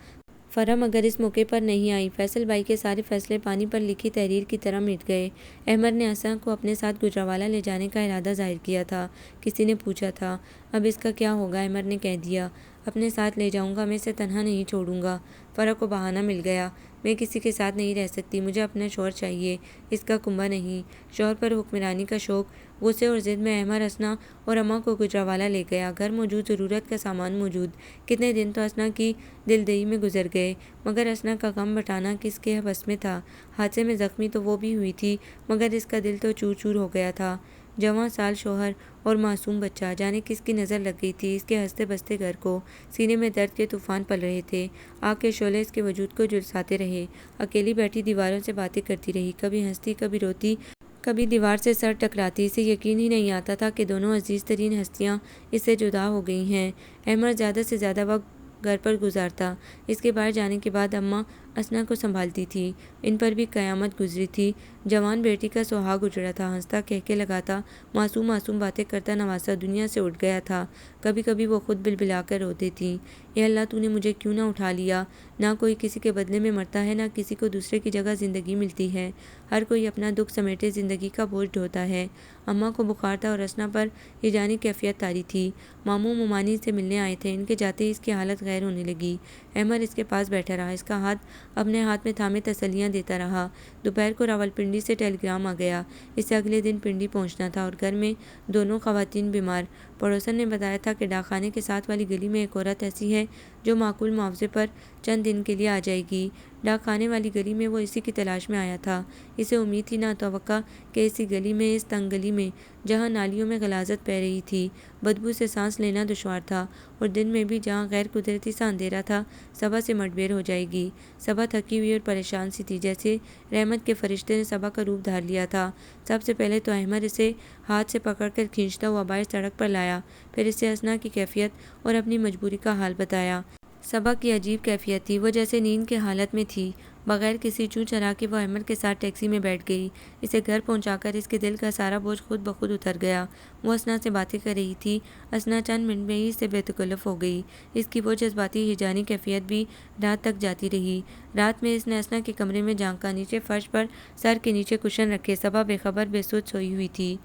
فرح مگر اس موقع پر نہیں آئی۔ فیصل بھائی کے سارے فیصلے پانی پر لکھی تحریر کی طرح مٹ گئے۔ احمد نے اسنا کو اپنے ساتھ گجرانوالہ لے جانے کا ارادہ ظاہر کیا تھا۔ کسی نے پوچھا تھا اب اس کا کیا ہوگا؟ احمد نے کہہ دیا اپنے ساتھ لے جاؤں گا، میں اسے تنہا نہیں چھوڑوں گا۔ فرح کو بہانہ مل گیا، میں کسی کے ساتھ نہیں رہ سکتی، مجھے اپنا شوہر چاہیے، اس کا کنبہ نہیں۔ شوہر پر حکمرانی کا شوق، غصے اور ضد میں احمر اسنا اور اماں کو گجرانوالہ لے گیا۔ گھر موجود، ضرورت کا سامان موجود۔ کتنے دن تو اسنا کی دلدئی میں گزر گئے، مگر اسنا کا غم بٹانا کس کے بس میں تھا؟ حادثے میں زخمی تو وہ بھی ہوئی تھی، مگر اس کا دل تو چور چور ہو گیا تھا۔ جواں سال شوہر اور معصوم بچہ، جانے کس کی نظر لگ گئی تھی اس کے ہنستے بستے گھر کو۔ سینے میں درد کے طوفان پل رہے تھے، آگ کے شعلے اس کے وجود کو جھلساتے رہے۔ اکیلی بیٹھی دیواروں سے باتیں کرتی رہی، کبھی ہنستی، کبھی روتی، کبھی دیوار سے سر ٹکراتی۔ اسے یقین ہی نہیں آتا تھا کہ دونوں عزیز ترین ہستیاں اس سے جدا ہو گئی ہیں۔ احمر زیادہ سے زیادہ وقت گھر پر گزارتا، اس کے باہر جانے کے بعد اماں اسنا کو سنبھالتی تھی۔ ان پر بھی قیامت گزری تھی۔ جوان بیٹی کا سہاگ اجڑا تھا، ہنستا، کہکے لگاتا، معصوم معصوم باتیں کرتا نواسا دنیا سے اٹھ گیا تھا۔ کبھی کبھی وہ خود بلبلا کر روتی تھی، اے اللہ تو نے مجھے کیوں نہ اٹھا لیا؟ نہ کوئی کسی کے بدلے میں مرتا ہے، نہ کسی کو دوسرے کی جگہ زندگی ملتی ہے۔ ہر کوئی اپنا دکھ سمیٹے زندگی کا بوجھ ڈھوتا ہے۔ اماں کو بخار تھا اور اسنا پر ہیجانی کیفیت طاری تھی۔ ماموں ممانی سے ملنے آئے تھے، ان کے جاتے ہی اس کی حالت غیر ہونے لگی۔ احمر اس کے پاس بیٹھا رہا، اس کا ہاتھ اپنے ہاتھ میں تھامے تسلیاں دیتا رہا۔ دوپہر کو راولپنڈی سے ٹیلی گرام آ گیا، اسے اگلے دن پنڈی پہنچنا تھا اور گھر میں دونوں خواتین بیمار۔ پڑوسن نے بتایا تھا کہ ڈاک خانے کے ساتھ والی گلی میں ایک عورت ایسی ہے جو معقول معاوضے پر چند دن کے لیے آ جائے گی۔ ڈاک خانے والی گلی میں وہ اسی کی تلاش میں آیا تھا۔ اسے امید تھی، نہ توقع، کہ اسی گلی میں، اس تنگ گلی میں جہاں نالیوں میں غلاظت بہہ رہی تھی، بدبو سے سانس لینا دشوار تھا، اور دن میں بھی جہاں غیر قدرتی سا اندھیرا تھا، صبا سے مٹبھیڑ ہو جائے گی۔ صبا تھکی ہوئی اور پریشان سی تھی، جیسے رحمت کے فرشتے نے صبا کا روپ دھار لیا تھا۔ سب سے پہلے تو احمر اسے ہاتھ سے پکڑ کر کھینچتا ہوا باہر سڑک پر لایا، پھر اسے اسنا کی کیفیت اور اپنی مجبوری کا حال بتایا۔ صبا کی عجیب کیفیت تھی، وہ جیسے نیند کے حالت میں تھی۔ بغیر کسی چوں چرا کے وہ احمد کے ساتھ ٹیکسی میں بیٹھ گئی۔ اسے گھر پہنچا کر اس کے دل کا سارا بوجھ خود بخود اتر گیا۔ وہ اسنا سے باتیں کر رہی تھی، اسنا چند منٹ میں ہی اس سے بے تکلف ہو گئی۔ اس کی وہ جذباتی ہیجانی کیفیت بھی رات تک جاتی رہی۔ رات میں اس نے اسنا کے کمرے میں جھانکا، نیچے فرش پر سر کے نیچے کشن رکھے صبا بے خبر بے سود سوئی ہوئی تھی۔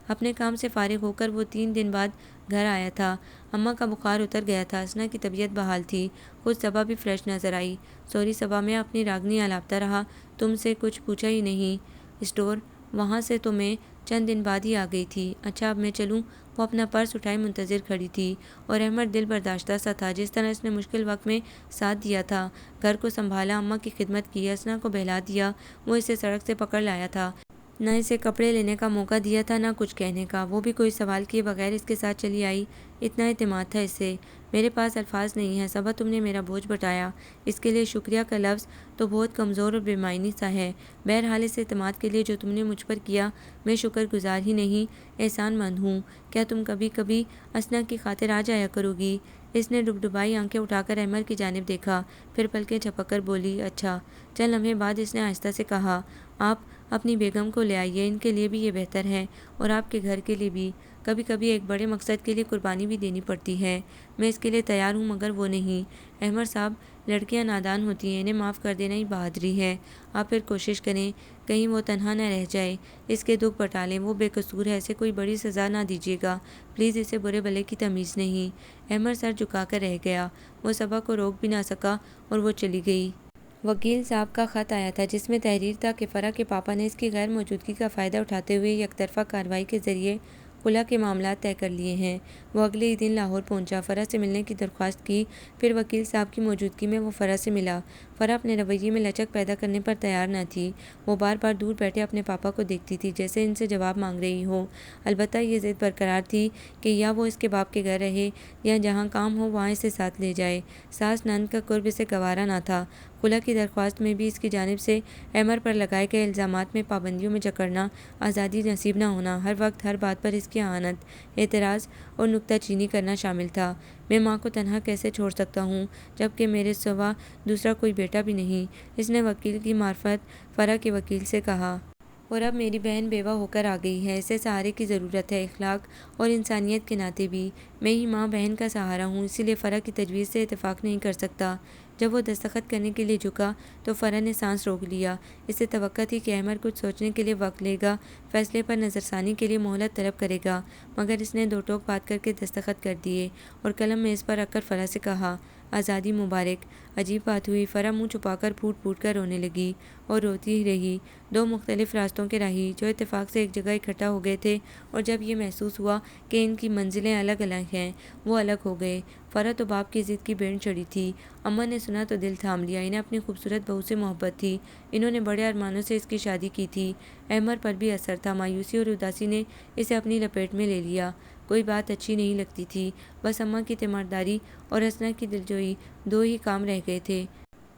اپنے کام سے فارغ ہو کر وہ 3 دن بعد گھر آیا تھا۔ اماں کا بخار اتر گیا تھا، اسنا کی طبیعت بحال تھی، خود صبا بھی فریش نظر آئی۔ سوری صبا، میں اپنی راگنی آلاپتا رہا، تم سے کچھ پوچھا ہی نہیں۔ اسٹور، وہاں سے تو میں چند دن بعد ہی آ گئی تھی۔ اچھا اب میں چلوں؟ وہ اپنا پرس اٹھائے منتظر کھڑی تھی، اور احمد دل برداشتہ سا تھا، جس طرح اس نے مشکل وقت میں ساتھ دیا تھا، گھر کو سنبھالا، اماں کی خدمت کی، اسنا کو بہلا دیا۔ وہ اسے سڑک سے پکڑ لایا تھا، نہ اسے کپڑے لینے کا موقع دیا تھا، نہ کچھ کہنے کا۔ وہ بھی کوئی سوال کیے بغیر اس کے ساتھ چلی آئی، اتنا اعتماد تھا اسے۔ میرے پاس الفاظ نہیں ہیں صبا، تم نے میرا بوجھ بٹایا، اس کے لیے شکریہ کا لفظ تو بہت کمزور اور بے معنی سا ہے۔ بہرحال اس اعتماد کے لیے جو تم نے مجھ پر کیا، میں شکر گزار ہی نہیں، احسان مند ہوں۔ کیا تم کبھی کبھی اسنا کی خاطر آ جایا کرو گی؟ اس نے ڈبڈبائی آنکھیں اٹھا کر احمد کی جانب دیکھا، پھر پلکیں جھپک کر بولی، اچھا۔ چند لمحے بعد اس نے آہستہ سے کہا، آپ اپنی بیگم کو لے آئیے، ان کے لیے بھی یہ بہتر ہے، اور آپ کے گھر کے لیے بھی۔ کبھی کبھی ایک بڑے مقصد کے لیے قربانی بھی دینی پڑتی ہے، میں اس کے لیے تیار ہوں، مگر وہ نہیں۔ احمد صاحب، لڑکیاں نادان ہوتی ہیں، انہیں معاف کر دینا ہی بہادری ہے۔ آپ پھر کوشش کریں، کہیں وہ تنہا نہ رہ جائے، اس کے دکھ بٹا لیں، وہ بے قصور ہے، اسے کوئی بڑی سزا نہ دیجیے گا، پلیز، اسے برے بھلے کی تمیز نہیں۔ احمد سر جھکا کر رہ گیا، وہ صبا کو روک بھی نہ سکا، اور وہ چلی گئی۔ وکیل صاحب کا خط آیا تھا، جس میں تحریر تھا کہ فرح کے پاپا نے اس کی غیر موجودگی کا فائدہ اٹھاتے ہوئے یک طرفہ کارروائی کے ذریعے خلا کے معاملات طے کر لیے ہیں۔ وہ اگلے ہی دن لاہور پہنچا، فرح سے ملنے کی درخواست کی، پھر وکیل صاحب کی موجودگی میں وہ فرح سے ملا۔ فرح اپنے رویے میں لچک پیدا کرنے پر تیار نہ تھی، وہ بار بار دور بیٹھے اپنے پاپا کو دیکھتی تھی، جیسے ان سے جواب مانگ رہی ہو۔ البتہ یہ ضد برقرار تھی کہ یا وہ اس کے باپ کے گھر رہے، یا جہاں کام ہو وہاں اسے ساتھ لے جائے۔ ساس نند کا قرب اسے گوارا نہ تھا۔ خلا کی درخواست میں بھی اس کی جانب سے احمد پر لگائے گئے الزامات میں پابندیوں میں جکڑنا، آزادی نصیب نہ ہونا، ہر وقت ہر بات پر اس کی اعانت، اعتراض اور نکتہ چینی کرنا شامل تھا۔ میں ماں کو تنہا کیسے چھوڑ سکتا ہوں، جبکہ میرے سوا دوسرا کوئی بیٹا بھی نہیں، اس نے وکیل کی معرفت فرح کے وکیل سے کہا۔ اور اب میری بہن بیوہ ہو کر آ گئی ہے، اسے سہارے کی ضرورت ہے، اخلاق اور انسانیت کے ناطے بھی۔ میں ہی ماں بہن کا سہارا ہوں، اسی لیے فرح کی تجویز سے اتفاق نہیں کر سکتا۔ جب وہ دستخط کرنے کے لیے جھکا تو فرح نے سانس روک لیا۔ اسے توقع تھی کہ احمد کچھ سوچنے کے لیے وقت لے گا، فیصلے پر نظر ثانی کے لیے مہلت طلب کرے گا، مگر اس نے دو ٹوک بات کر کے دستخط کر دیے اور قلم میز پر رکھ کر فرح سے کہا، آزادی مبارک۔ عجیب بات ہوئی، فرح منہ چھپا کر پھوٹ پھوٹ کر رونے لگی اور روتی ہی رہی۔ دو مختلف راستوں کے راہی جو اتفاق سے ایک جگہ اکٹھا ہو گئے تھے اور جب یہ محسوس ہوا کہ ان کی منزلیں الگ الگ ہیں، وہ الگ ہو گئے۔ فرح تو باپ کی ضد کی بھیڑ چڑھی تھی۔ اماں نے سنا تو دل تھام لیا۔ انہیں اپنی خوبصورت بہو سے محبت تھی، انہوں نے بڑے ارمانوں سے اس کی شادی کی تھی۔ احمد پر بھی اثر تھا، مایوسی اور اداسی نے اسے اپنی لپیٹ میں لے لیا۔ کوئی بات اچھی نہیں لگتی تھی، بس اماں کی تیمارداری اور حسنہ کی دلجوئی، دو ہی کام رہ گئے تھے۔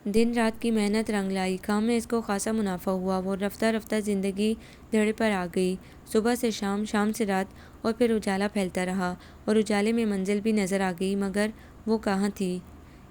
دن رات کی محنت رنگ لائی، کام میں اس کو خاصا منافع ہوا، وہ رفتہ رفتہ زندگی دھڑے پر آ گئی۔ صبح سے شام، شام سے رات، اور پھر اجالا پھیلتا رہا اور اجالے میں منزل بھی نظر آ گئی، مگر وہ کہاں تھی؟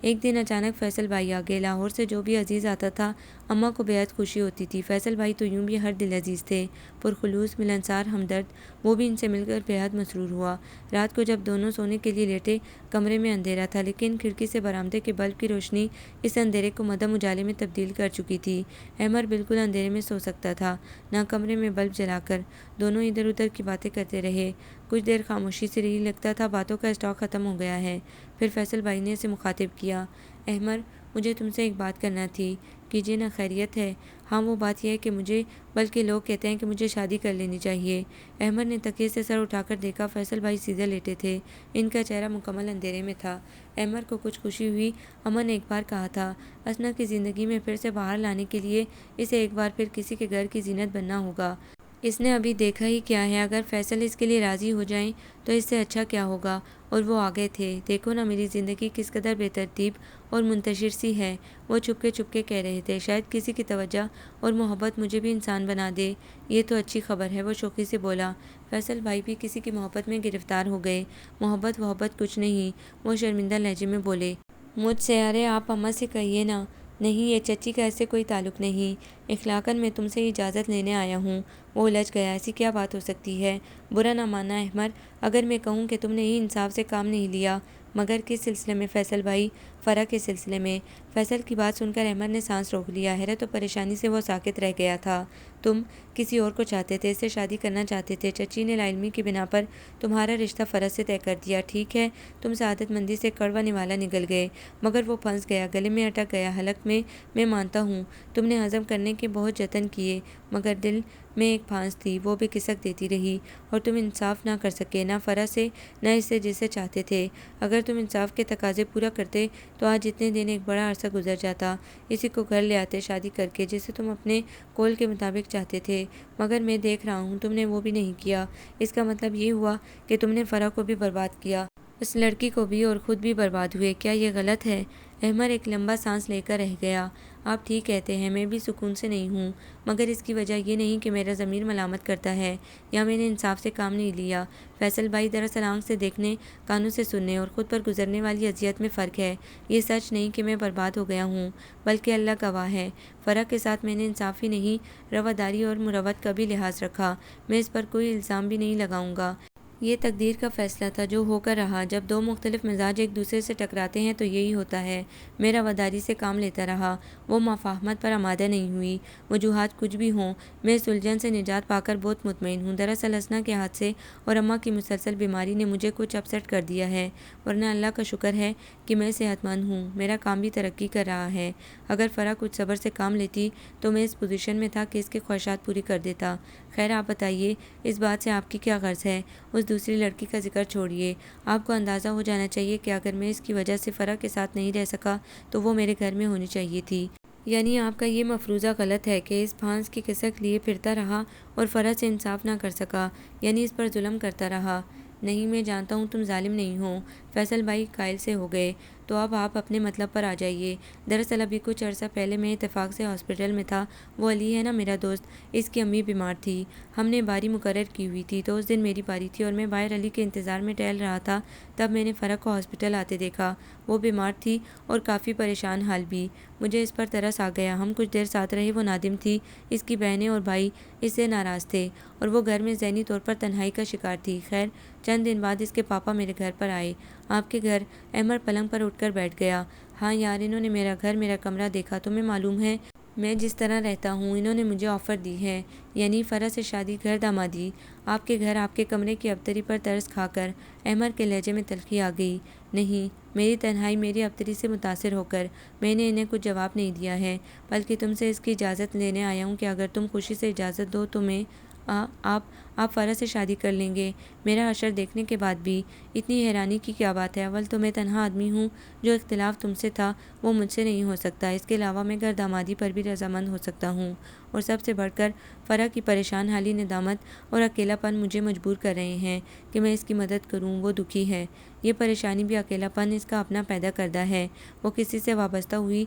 ایک دن اچانک فیصل بھائی آ گئے۔ لاہور سے جو بھی عزیز آتا تھا اماں کو بے حد خوشی ہوتی تھی۔ فیصل بھائی تو یوں بھی ہر دل عزیز تھے، پرخلوص، ملنسار، ہمدرد۔ وہ بھی ان سے مل کر بے حد مسرور ہوا۔ رات کو جب دونوں سونے کے لیے لیٹے، کمرے میں اندھیرا تھا، لیکن کھڑکی سے برآمدے کے بلب کی روشنی اس اندھیرے کو مدھم اجالے میں تبدیل کر چکی تھی۔ احمد بالکل اندھیرے میں سو سکتا تھا نہ کمرے میں بلب جلا کر۔ دونوں ادھر ادھر کی باتیں کرتے رہے، کچھ دیر خاموشی سے رہی، لگتا تھا باتوں کا اسٹاک ختم ہو گیا ہے۔ پھر فیصل بھائی نے اسے مخاطب کیا، احمد، مجھے تم سے ایک بات کرنا تھی، کیجیے نا، خیریت ہے؟ ہاں، وہ بات یہ ہے کہ مجھے، بلکہ لوگ کہتے ہیں کہ مجھے شادی کر لینی چاہیے۔ احمد نے تکیے سے سر اٹھا کر دیکھا، فیصل بھائی سیدھے لیٹے تھے، ان کا چہرہ مکمل اندھیرے میں تھا۔ احمد کو کچھ خوشی ہوئی۔ اماں نے ایک بار کہا تھا، حسنہ کی زندگی میں پھر سے باہر لانے کے لیے اسے ایک بار پھر کسی کے گھر کی زینت بننا ہوگا۔ اس نے ابھی دیکھا ہی کیا ہے، اگر فیصل اس کے لیے راضی ہو جائیں تو اس سے اچھا کیا ہوگا؟ اور وہ آگے تھے، دیکھو نا میری زندگی کس قدر بے ترتیب اور منتشر سی ہے۔ وہ چپ کے کہہ رہے تھے، شاید کسی کی توجہ اور محبت مجھے بھی انسان بنا دے، یہ تو اچھی خبر ہے۔ وہ شوخی سے بولا۔ فیصل بھائی بھی کسی کی محبت میں گرفتار ہو گئے۔ محبت کچھ نہیں، وہ شرمندہ لہجے میں بولے۔ مجھ سے؟ ارے آپ اماں سے کہیے نا۔ نہیں، یہ چچی کا ایسے کوئی تعلق نہیں، اخلاقاً میں تم سے اجازت لینے آیا ہوں۔ وہ الجھ گیا، ایسی کیا بات ہو سکتی ہے؟ برا نہ ماننا احمد اگر میں کہوں کہ تم نے ہی انصاف سے کام نہیں لیا۔ مگر کس سلسلے میں فیصل بھائی؟ فرح کے سلسلے میں۔ فیصل کی بات سن کر احمد نے سانس روک لیا، حیرت و پریشانی سے وہ ساکت رہ گیا تھا۔ تم کسی اور کو چاہتے تھے، اس سے شادی کرنا چاہتے تھے، چچی نے لا علمی کی بنا پر تمہارا رشتہ فرض سے طے کر دیا، ٹھیک ہے؟ تم سعادت مندی سے کڑوا نوالا نگل گئے، مگر وہ پھنس گیا، گلے میں اٹک گیا، حلق میں مانتا ہوں تم نے ہضم کرنے کے بہت جتن کیے، مگر دل میں ایک پھانس تھی، وہ بھی کھسک دیتی رہی، اور تم انصاف نہ کر سکے، نہ فرح سے، نہ اس سے جسے چاہتے تھے۔ اگر تم انصاف کے تقاضے پورا کرتے تو آج اتنے دن ایک بڑا عرصہ گزر جاتا، اسی کو گھر لے آتے شادی کر کے، جسے تم اپنے قول کے مطابق چاہتے تھے، مگر میں دیکھ رہا ہوں تم نے وہ بھی نہیں کیا۔ اس کا مطلب یہ ہوا کہ تم نے فرح کو بھی برباد کیا، اس لڑکی کو بھی، اور خود بھی برباد ہوئے۔ کیا یہ غلط ہے؟ احمد ایک لمبا سانس لے کر رہ گیا۔ آپ ٹھیک کہتے ہیں، میں بھی سکون سے نہیں ہوں، مگر اس کی وجہ یہ نہیں کہ میرا ضمیر ملامت کرتا ہے یا میں نے انصاف سے کام نہیں لیا۔ فیصل بھائی، دراصل آنکھ سے دیکھنے، کانوں سے سننے اور خود پر گزرنے والی اذیت میں فرق ہے۔ یہ سچ نہیں کہ میں برباد ہو گیا ہوں، بلکہ اللہ گواہ ہے، فرح کے ساتھ میں نے انصافی نہیں، رواداری اور مروت کا بھی لحاظ رکھا۔ میں اس پر کوئی الزام بھی نہیں لگاؤں گا۔ یہ تقدیر کا فیصلہ تھا جو ہو کر رہا۔ جب دو مختلف مزاج ایک دوسرے سے ٹکراتے ہیں تو یہی ہوتا ہے۔ میں رواداری سے کام لیتا رہا، وہ مفاہمت پر آمادہ نہیں ہوئی۔ وجوہات کچھ بھی ہوں، میں اس الجھن سے نجات پا کر بہت مطمئن ہوں۔ دراصل حسنہ کے حادثے اور اماں کی مسلسل بیماری نے مجھے کچھ اپسیٹ کر دیا ہے، ورنہ اللہ کا شکر ہے کہ میں صحت مند ہوں، میرا کام بھی ترقی کر رہا ہے۔ اگر فرح کچھ صبر سے کام لیتی تو میں اس پوزیشن میں تھا کہ اس کی خواہشات پوری کر دیتا۔ خیر، آپ بتائیے، اس بات سے آپ کی کیا غرض ہے؟ اس دوسری لڑکی کا ذکر چھوڑیے، آپ کو اندازہ ہو جانا چاہیے کہ اگر میں اس کی وجہ سے فرح کے ساتھ نہیں رہ سکا تو وہ میرے گھر میں ہونی چاہیے تھی۔ یعنی آپ کا یہ مفروضہ غلط ہے کہ اس بھانس کی کسک لیے پھرتا رہا اور فرح سے انصاف نہ کر سکا، یعنی اس پر ظلم کرتا رہا۔ نہیں، میں جانتا ہوں تم ظالم نہیں ہو۔ فیصل بھائی قائل سے ہو گئے۔ تو اب آپ اپنے مطلب پر آ جائیے۔ دراصل ابھی کچھ عرصہ پہلے میں اتفاق سے ہاسپٹل میں تھا، وہ علی ہے نا میرا دوست، اس کی امی بیمار تھی، ہم نے باری مقرر کی ہوئی تھی، تو اس دن میری باری تھی اور میں باہر علی کے انتظار میں ٹہل رہا تھا، تب میں نے فرح کو ہاسپٹل آتے دیکھا، وہ بیمار تھی اور کافی پریشان حال بھی۔ مجھے اس پر ترس آ گیا، ہم کچھ دیر ساتھ رہے، وہ نادم تھی، اس کی بہنیں اور بھائی اس سے ناراض تھے اور وہ گھر میں ذہنی طور پر تنہائی کا شکار تھی۔ خیر، چند دن بعد اس کے پاپا میرے گھر پر آئے۔ آپ کے گھر؟ احمد پلنگ پر اٹھ کر بیٹھ گیا۔ ہاں یار، انہوں نے میرا گھر، میرا کمرہ دیکھا، تمہیں معلوم ہے میں جس طرح رہتا ہوں، انہوں نے مجھے آفر دی ہے، یعنی فرح سے شادی، گھر، دامادی۔ آپ کے گھر، آپ کے کمرے کی ابتری پر ترس کھا کر احمد کے لہجے میں تلخی آ گئی۔ نہیں، میری تنہائی، میری ابتری سے متاثر ہو کر میں نے انہیں کچھ جواب نہیں دیا ہے، بلکہ تم سے اس کی اجازت لینے آیا ہوں کہ اگر تم خوشی سے اجازت دو تو میں آپ فرح سے شادی کر لیں گے۔ میرا حشر دیکھنے کے بعد بھی اتنی حیرانی کی کیا بات ہے؟ اول تو میں تنہا آدمی ہوں، جو اختلاف تم سے تھا وہ مجھ سے نہیں ہو سکتا، اس کے علاوہ میں گھر، دامادی پر بھی رضامند ہو سکتا ہوں، اور سب سے بڑھ کر فرح کی پریشان حالی، ندامت اور اکیلا پن مجھے مجبور کر رہے ہیں کہ میں اس کی مدد کروں۔ وہ دکھی ہے، یہ پریشانی بھی، اکیلا پن اس کا اپنا پیدا کردہ ہے، وہ کسی سے وابستہ ہوئی،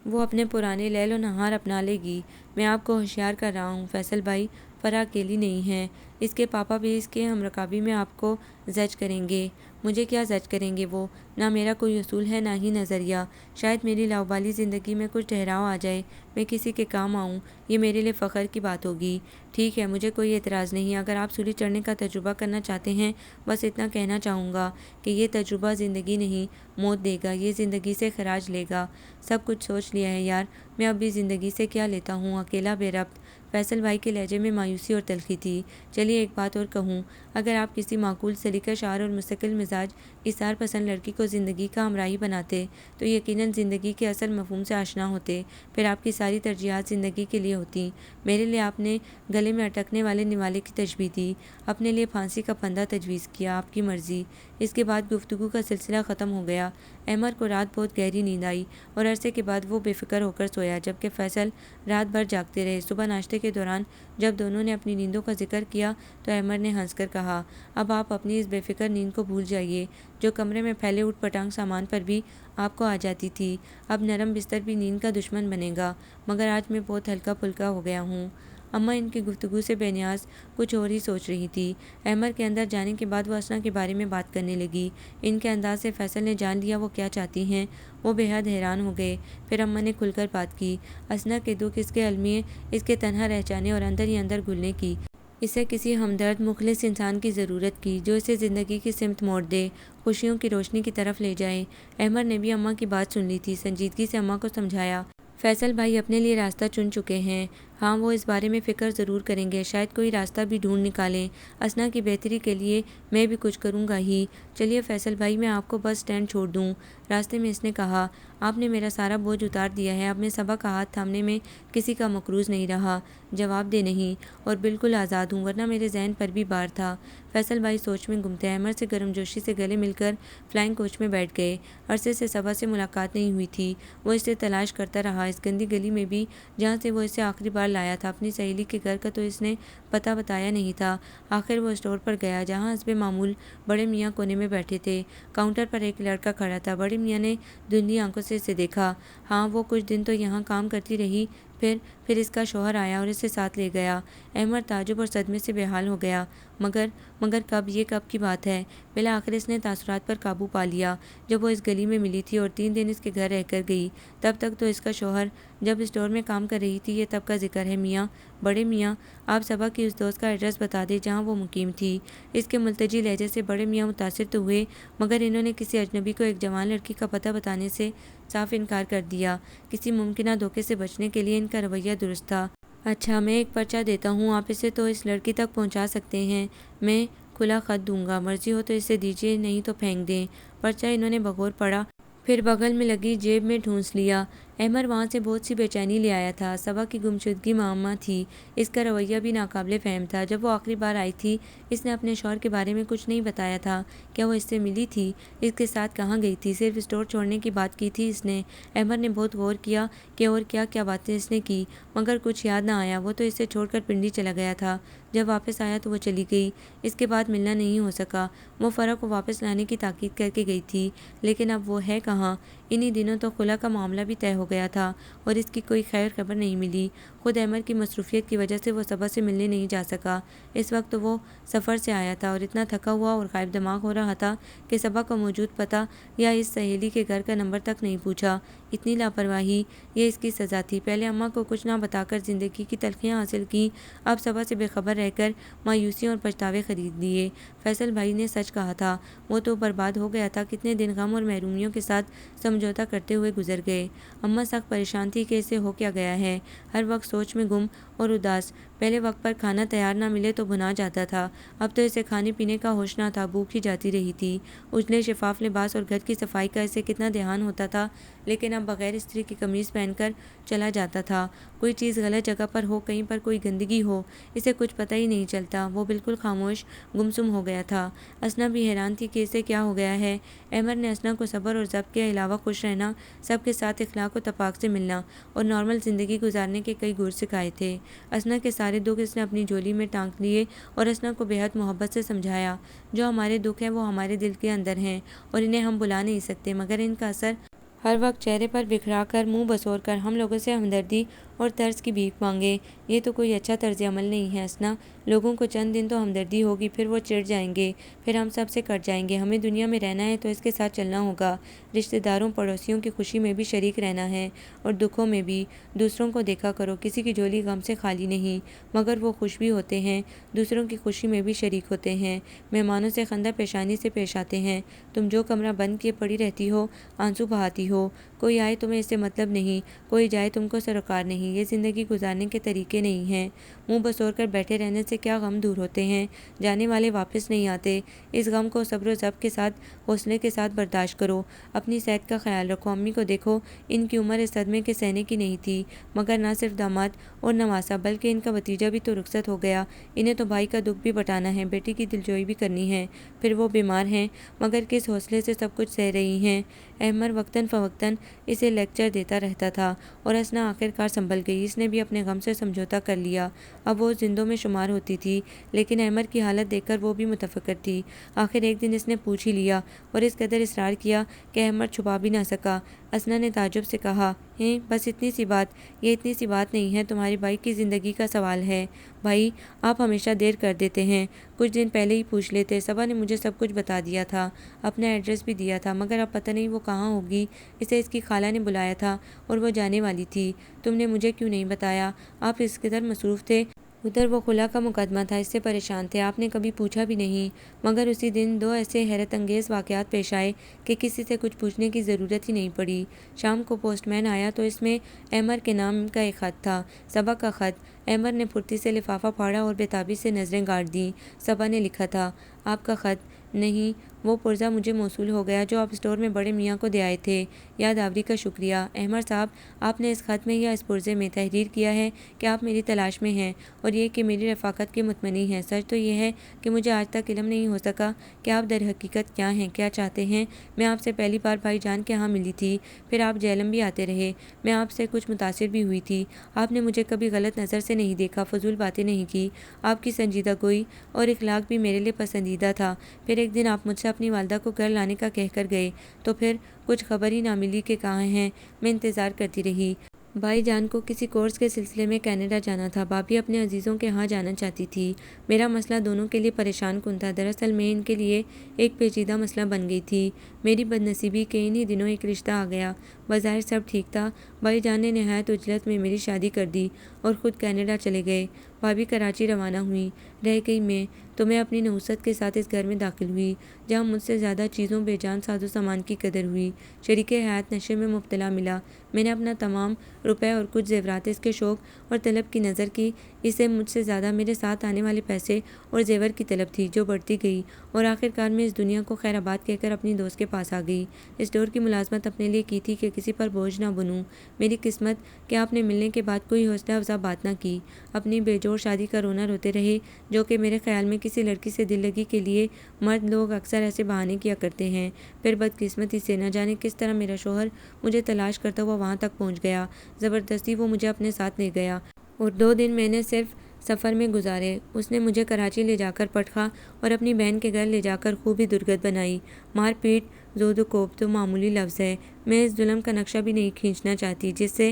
وہ اپنے پرانے لیل و نہار اپنا لے گی۔ میں آپ کو ہوشیار کر رہا ہوں فیصل بھائی، فرح اکیلی نہیں ہے، اس کے پاپا بھی اس کے ہمرکابی میں آپ کو زج کریں گے۔ مجھے کیا زج کریں گے وہ؟ نہ میرا کوئی اصول ہے، نہ ہی نظریہ۔ شاید میری لاؤبالی زندگی میں کچھ ٹھہراؤ آ جائے، میں کسی کے کام آؤں، یہ میرے لیے فخر کی بات ہوگی۔ ٹھیک ہے، مجھے کوئی اعتراض نہیں، اگر آپ سولی چڑھنے کا تجربہ کرنا چاہتے ہیں۔ بس اتنا کہنا چاہوں گا کہ یہ تجربہ زندگی نہیں، موت دے گا، یہ زندگی سے خراج لے گا۔ سب کچھ سوچ لیا ہے یار، میں اب بھی زندگی سے کیا لیتا ہوں، اکیلا، بے ربط۔ فیصل بھائی کے لہجے میں مایوسی اور تلخی تھی۔ چلیے ایک بات اور کہوں، اگر آپ کسی معقول، سلیقہ شعار اور مستقل مزاج، ایثار پسند لڑکی کو زندگی کا ہمراہی بناتے تو یقیناً زندگی کے اصل مفہوم سے آشنا ہوتے، پھر آپ کی ساری ترجیحات زندگی کے لیے ہوتی۔ میرے لیے آپ نے گلے میں اٹکنے والے نوالے کی تشبیہ دی، اپنے لیے پھانسی کا پھندا تجویز کیا، آپ کی مرضی۔ اس کے بعد گفتگو کا سلسلہ ختم ہو گیا۔ احمد کو رات بہت گہری نیند آئی اور عرصے کے بعد وہ بے فکر ہو کر سویا، جبکہ فیصل رات بھر جاگتے رہے۔ صبح ناشتے کے دوران جب دونوں نے اپنی نیندوں کا ذکر کیا تو احمد نے ہنس کر کہا، اب آپ اپنی اس بے فکر نیند کو بھول جائیے جو کمرے میں پھیلے اوٹ پٹانگ سامان پر بھی آپ کو آ جاتی تھی۔ اب نرم بستر بھی نیند کا دشمن بنے گا، مگر آج میں بہت ہلکا پھلکا ہو گیا ہوں۔ اماں ان کی گفتگو سے بے نیاز کچھ اور ہی سوچ رہی تھی۔ احمد کے اندر جانے کے بعد وہ اسنا کے بارے میں بات کرنے لگی۔ ان کے انداز سے فیصل نے جان لیا وہ کیا چاہتی ہیں۔ وہ بے حد حیران ہو گئے۔ پھر اماں نے کھل کر بات کی۔ اسنا کے دکھ، اس کے المیے، اس کے تنہا رہ جانے اور اندر ہی اندر گھلنے کی، اسے کسی ہمدرد، مخلص انسان کی ضرورت کی جو اسے زندگی کی سمت موڑ دے، خوشیوں کی روشنی کی طرف لے جائے۔ احمد نے بھی اماں کی بات سن لی تھی، سنجیدگی سے اماں کو سمجھایا، فیصل بھائی اپنے لیے راستہ چن چکے ہیں، ہاں وہ اس بارے میں فکر ضرور کریں گے، شاید کوئی راستہ بھی ڈھونڈ نکالیں۔ اسنا کی بہتری کے لیے میں بھی کچھ کروں گا ہی۔ چلیے فیصل بھائی، میں آپ کو بس اسٹینڈ چھوڑ دوں۔ راستے میں اس نے کہا، آپ نے میرا سارا بوجھ اتار دیا ہے، اب میں صبا کا ہاتھ تھامنے میں کسی کا مقروض نہیں رہا، جواب دہ نہیں، اور بالکل آزاد ہوں، ورنہ میرے ذہن پر بھی بار تھا۔ فیصل بھائی سوچ میں گم تھے۔ احمد سے گرم جوشی سے گلے مل کر فلائنگ کوچ میں بیٹھ گئے۔ عرصے سے صبا سے ملاقات نہیں ہوئی تھی، وہ اسے تلاش کرتا رہا، اس گندی گلی میں بھی جہاں سے وہ اسے آخری بار لایا تھا۔ اپنی سہیلی کے گھر کا تو اس نے پتہ بتایا نہیں تھا۔ آخر وہ اسٹور پر گیا جہاں حسب معمول بڑے میاں کونے میں بیٹھے تھے۔ کاؤنٹر پر ایک لڑکا کھڑا تھا۔ بڑے میاں نے دھندلی آنکھوں سے اسے دیکھا۔ ہاں وہ کچھ دن تو یہاں کام کرتی رہی، پھر اس کا شوہر آیا اور اسے ساتھ لے گیا۔ احمد تعجب اور صدمے سے بے حال ہو گیا۔ مگر کب؟ یہ کب کی بات ہے؟ بالآخر اس نے تاثرات پر قابو پا لیا۔ جب وہ اس گلی میں ملی تھی اور 3 دن اس کے گھر رہ کر گئی، تب تک تو اس کا شوہر جب اسٹور میں کام کر رہی تھی، یہ تب کا ذکر ہے۔ میاں، بڑے میاں، آپ صبا کی اس دوست کا ایڈریس بتا دیں جہاں وہ مقیم تھی۔ اس کے ملتجی لہجے سے بڑے میاں متاثر تو ہوئے، مگر انہوں نے کسی اجنبی کو ایک جوان لڑکی کا پتہ بتانے سے صاف انکار کر دیا۔ کسی ممکنہ دھوکے سے بچنے کے لیے ان کا رویہ درست تھا۔ اچھا، میں ایک پرچہ دیتا ہوں، آپ اسے تو اس لڑکی تک پہنچا سکتے ہیں، میں کھلا خط دوں گا، مرضی ہو تو اسے دیجیے، نہیں تو پھینک دیں۔ پرچہ انہوں نے بغور پڑھا، پھر بغل میں لگی جیب میں ٹھونس لیا۔ احمد وہاں سے بہت سی بے چینی لے آیا تھا۔ صبا کی گمشدگی معمہ تھی، اس کا رویہ بھی ناقابل فہم تھا۔ جب وہ آخری بار آئی تھی، اس نے اپنے شوہر کے بارے میں کچھ نہیں بتایا تھا۔ کیا وہ اس سے ملی تھی؟ اس کے ساتھ کہاں گئی تھی؟ صرف اسٹور چھوڑنے کی بات کی تھی اس نے۔ احمد نے بہت غور کیا کہ اور کیا کیا باتیں اس نے کی، مگر کچھ یاد نہ آیا۔ وہ تو اسے چھوڑ کر پنڈی چلا گیا تھا، جب واپس آیا تو وہ چلی گئی، اس کے بعد ملنا نہیں ہو سکا۔ وہ فرح کو واپس لانے کی تاکید کر کے گئی تھی، لیکن اب وہ ہے کہاں؟ انہی دنوں تو خلا کا معاملہ بھی طے ہو گیا تھا اور اس کی کوئی خیر خبر نہیں ملی۔ خود احمد کی مصروفیت کی وجہ سے وہ صبا سے ملنے نہیں جا سکا۔ اس وقت تو وہ سفر سے آیا تھا اور اتنا تھکا ہوا اور غائب دماغ ہو رہا تھا کہ صبا کا موجود پتہ یا اس سہیلی کے گھر کا نمبر تک نہیں پوچھا۔ اتنی لاپرواہی یہ اس کی سزا تھی۔ پہلے اماں کو کچھ نہ بتا کر زندگی کی تلخیاں حاصل کی، اب صبا سے بے خبر رہ کر مایوسی اور پچھتاوے خرید لیے۔ فیصل بھائی نے سچ کہا تھا، وہ تو برباد ہو گیا تھا۔ کتنے دن غم اور محرومیوں کے ساتھ سمجھوتا کرتے ہوئے گزر گئے۔ اماں سخت پریشان تھی کہ اسے ہو کیا گیا ہے، ہر وقت سوچ میں گم اور اداس۔ پہلے وقت پر کھانا تیار نہ ملے تو بھنا جاتا تھا، اب تو اسے کھانے پینے کا ہوش نہ تھا، بھوک ہی جاتی رہی تھی۔ اجلے شفاف لباس اور گھر کی صفائی کا اسے کتنا دھیان ہوتا تھا، لیکن اب بغیر استری کی قمیض پہن کر چلا جاتا تھا۔ کوئی چیز غلط جگہ پر ہو، کہیں پر کوئی گندگی ہو، اسے کچھ پتہ ہی نہیں چلتا۔ وہ بالکل خاموش گمسم ہو گیا تھا۔ اسنا بھی حیران تھی کہ اسے کیا ہو گیا ہے۔ احمد نے اسنا کو صبر اور ضبط کے علاوہ خوش رہنا، سب کے ساتھ اخلاق و اتفاق سے ملنا اور نارمل زندگی گزارنے کے کئی گور سکھائے تھے۔ اسنا کے سارے دکھ اس نے اپنی جھولی میں ٹانک لیے اور اسنا کو بے حد محبت سے سمجھایا۔ جو ہمارے دکھ ہیں وہ ہمارے دل کے اندر ہیں اور انہیں ہم بلا نہیں سکتے، مگر ان کا اثر ہر وقت چہرے پر بکھرا کر، منہ بسور کر ہم لوگوں سے ہمدردی اور طرز کی بھیک مانگے، یہ تو کوئی اچھا طرز عمل نہیں ہے اسنا۔ لوگوں کو چند دن تو ہمدردی ہوگی، پھر وہ چڑ جائیں گے، پھر ہم سب سے کٹ جائیں گے۔ ہمیں دنیا میں رہنا ہے تو اس کے ساتھ چلنا ہوگا، رشتہ داروں پڑوسیوں کی خوشی میں بھی شریک رہنا ہے اور دکھوں میں بھی۔ دوسروں کو دیکھا کرو، کسی کی جھولی غم سے خالی نہیں، مگر وہ خوش بھی ہوتے ہیں، دوسروں کی خوشی میں بھی شریک ہوتے ہیں، مہمانوں سے خندہ پیشانی سے پیش آتے ہیں۔ تم جو کمرہ بند کیے پڑی رہتی ہو، آنسو بہاتی ہو، کوئی آئے تمہیں اس سے مطلب نہیں، کوئی جائے تم کو سروکار نہیں، یہ زندگی گزارنے کے طریقے نہیں ہیں۔ منہ بسور کر بیٹھے رہنے سے کیا غم دور ہوتے ہیں؟ جانے والے واپس نہیں آتے۔ اس غم کو صبر و ضبط کے ساتھ، حوصلے کے ساتھ برداشت کرو۔ اپنی صحت کا خیال رکھو۔ امی کو دیکھو، ان کی عمر اس صدمے کے سہنے کی نہیں تھی، مگر نہ صرف داماد اور نواسا بلکہ ان کا بھتیجا بھی تو رخصت ہو گیا۔ انہیں تو بھائی کا دکھ بھی بٹانا ہے، بیٹی کی دلجوئی بھی کرنی ہے، پھر وہ بیمار ہیں، مگر کس حوصلے سے سب کچھ سہ رہی ہیں۔ احمد وقتاً فوقتاً اسے لیکچر دیتا رہتا تھا اور اسنا آخر کار سنبھل گئی۔ اس نے بھی اپنے غم سے سمجھوتا کر لیا۔ اب وہ زندوں میں شمار ہوتی تھی، لیکن احمد کی حالت دیکھ کر وہ بھی متفکر تھی۔ آخر ایک دن اس نے پوچھ ہی لیا اور اس قدر اصرار کیا کہ احمد چھپا بھی نہ سکا۔ اسنا نے تعجب سے کہا، ہیں بس اتنی سی بات؟ یہ اتنی سی بات نہیں ہے، تمہارے بھائی کی زندگی کا سوال ہے۔ بھائی، آپ ہمیشہ دیر کر دیتے ہیں، کچھ دن پہلے ہی پوچھ لیتے۔ صبا نے مجھے سب کچھ بتا دیا تھا، اپنا ایڈریس بھی دیا تھا، مگر اب پتہ نہیں وہ کہاں ہوگی۔ اسے اس کی خالہ نے بلایا تھا اور وہ جانے والی تھی۔ تم نے مجھے کیوں نہیں بتایا؟ آپ اس قدر مصروف تھے، ادھر وہ خلا کا مقدمہ تھا، اس سے پریشان تھے، آپ نے کبھی پوچھا بھی نہیں۔ مگر اسی دن دو ایسے حیرت انگیز واقعات پیش آئے کہ کسی سے کچھ پوچھنے کی ضرورت ہی نہیں پڑی۔ شام کو پوسٹ مین آیا تو اس میں احمد کے نام کا ایک خط تھا، صبا کا خط۔ احمد نے پھرتی سے لفافہ پھاڑا اور بےتابی سے نظریں گاڑ دیں۔ صبا نے لکھا تھا، آپ کا خط؟ نہیں، وہ پرزہ مجھے موصول ہو گیا جو آپ اسٹور میں بڑے میاں کو دے آئے تھے، یاد آوری کا شکریہ۔ احمد صاحب، آپ نے اس خط میں یا اس پرزے میں تحریر کیا ہے کہ آپ میری تلاش میں ہیں اور یہ کہ میری رفاقت کے متمنی ہیں۔ سچ تو یہ ہے کہ مجھے آج تک علم نہیں ہو سکا کہ آپ در حقیقت کیا ہیں، کیا چاہتے ہیں۔ میں آپ سے پہلی بار بھائی جان کے ہاں ملی تھی، پھر آپ جہلم بھی آتے رہے، میں آپ سے کچھ متاثر بھی ہوئی تھی۔ آپ نے مجھے کبھی غلط نظر سے نہیں دیکھا، فضول باتیں نہیں کی، آپ کی سنجیدہ گوئی اور اخلاق بھی میرے لیے پسندیدہ تھا۔ پھر ایک دن آپ مجھ سے اپنی والدہ کو گھر لانے کا کہہ کر گئے، تو پھر کچھ خبر ہی نہ ملی کہ کہاں ہیں۔ میں انتظار کرتی رہی۔ بھائی جان کو کسی کورس کے سلسلے میں کینیڈا جانا تھا، بھابھی اپنے عزیزوں کے ہاں جانا چاہتی تھی۔ میرا مسئلہ دونوں کے لیے پریشان کن تھا، دراصل میں ان کے لیے ایک پیچیدہ مسئلہ بن گئی تھی۔ میری بد نصیبی کہ انہی دنوں ایک رشتہ آ گیا، بظاہر سب ٹھیک تھا، بھائی جان نے نہایت عجلت میں میری شادی کر دی اور خود کینیڈا چلے گئے۔ بھابھی کراچی روانہ ہوئی، رہ گئی میں، تو میں اپنی نحوست کے ساتھ اس گھر میں داخل ہوئی جہاں مجھ سے زیادہ چیزوں بے جان ساز و سامان کی قدر ہوئی۔ شریک حیات نشے میں مبتلا ملا، میں نے اپنا تمام روپے اور کچھ زیورات اس کے شوق اور طلب کی نظر کی، اسے مجھ سے زیادہ میرے ساتھ آنے والے پیسے اور زیور کی طلب تھی جو بڑھتی گئی، اور آخر کار میں اس دنیا کو خیر آباد کہہ کر اپنی دوست کے پاس آ گئی۔ اسٹور کی ملازمت اپنے لیے کی تھی کہ کسی پر بوجھ نہ بنوں۔ میری قسمت کہ آپ نے ملنے کے بعد کوئی حوصلہ افزا بات نہ کی، اپنی بے جوڑ شادی کا رونا روتے رہے، جو کہ میرے خیال میں کسی لڑکی سے دل لگی کے لیے مرد لوگ اکثر ایسے بہانے کیا کرتے ہیں۔ پھر بدقسمتی سے نہ جانے کس طرح میرا شوہر مجھے تلاش کرتا ہوا وہاں تک پہنچ گیا، زبردستی وہ مجھے اپنے ساتھ لے گیا اور 2 دن میں نے صرف سفر میں گزارے۔ اس نے مجھے کراچی لے جا کر پٹخا اور اپنی بہن کے گھر لے جا کر خوب ہی درگت بنائی۔ مار پیٹ، زود و کوب تو معمولی لفظ ہے، میں اس ظلم کا نقشہ بھی نہیں کھینچنا چاہتی جس سے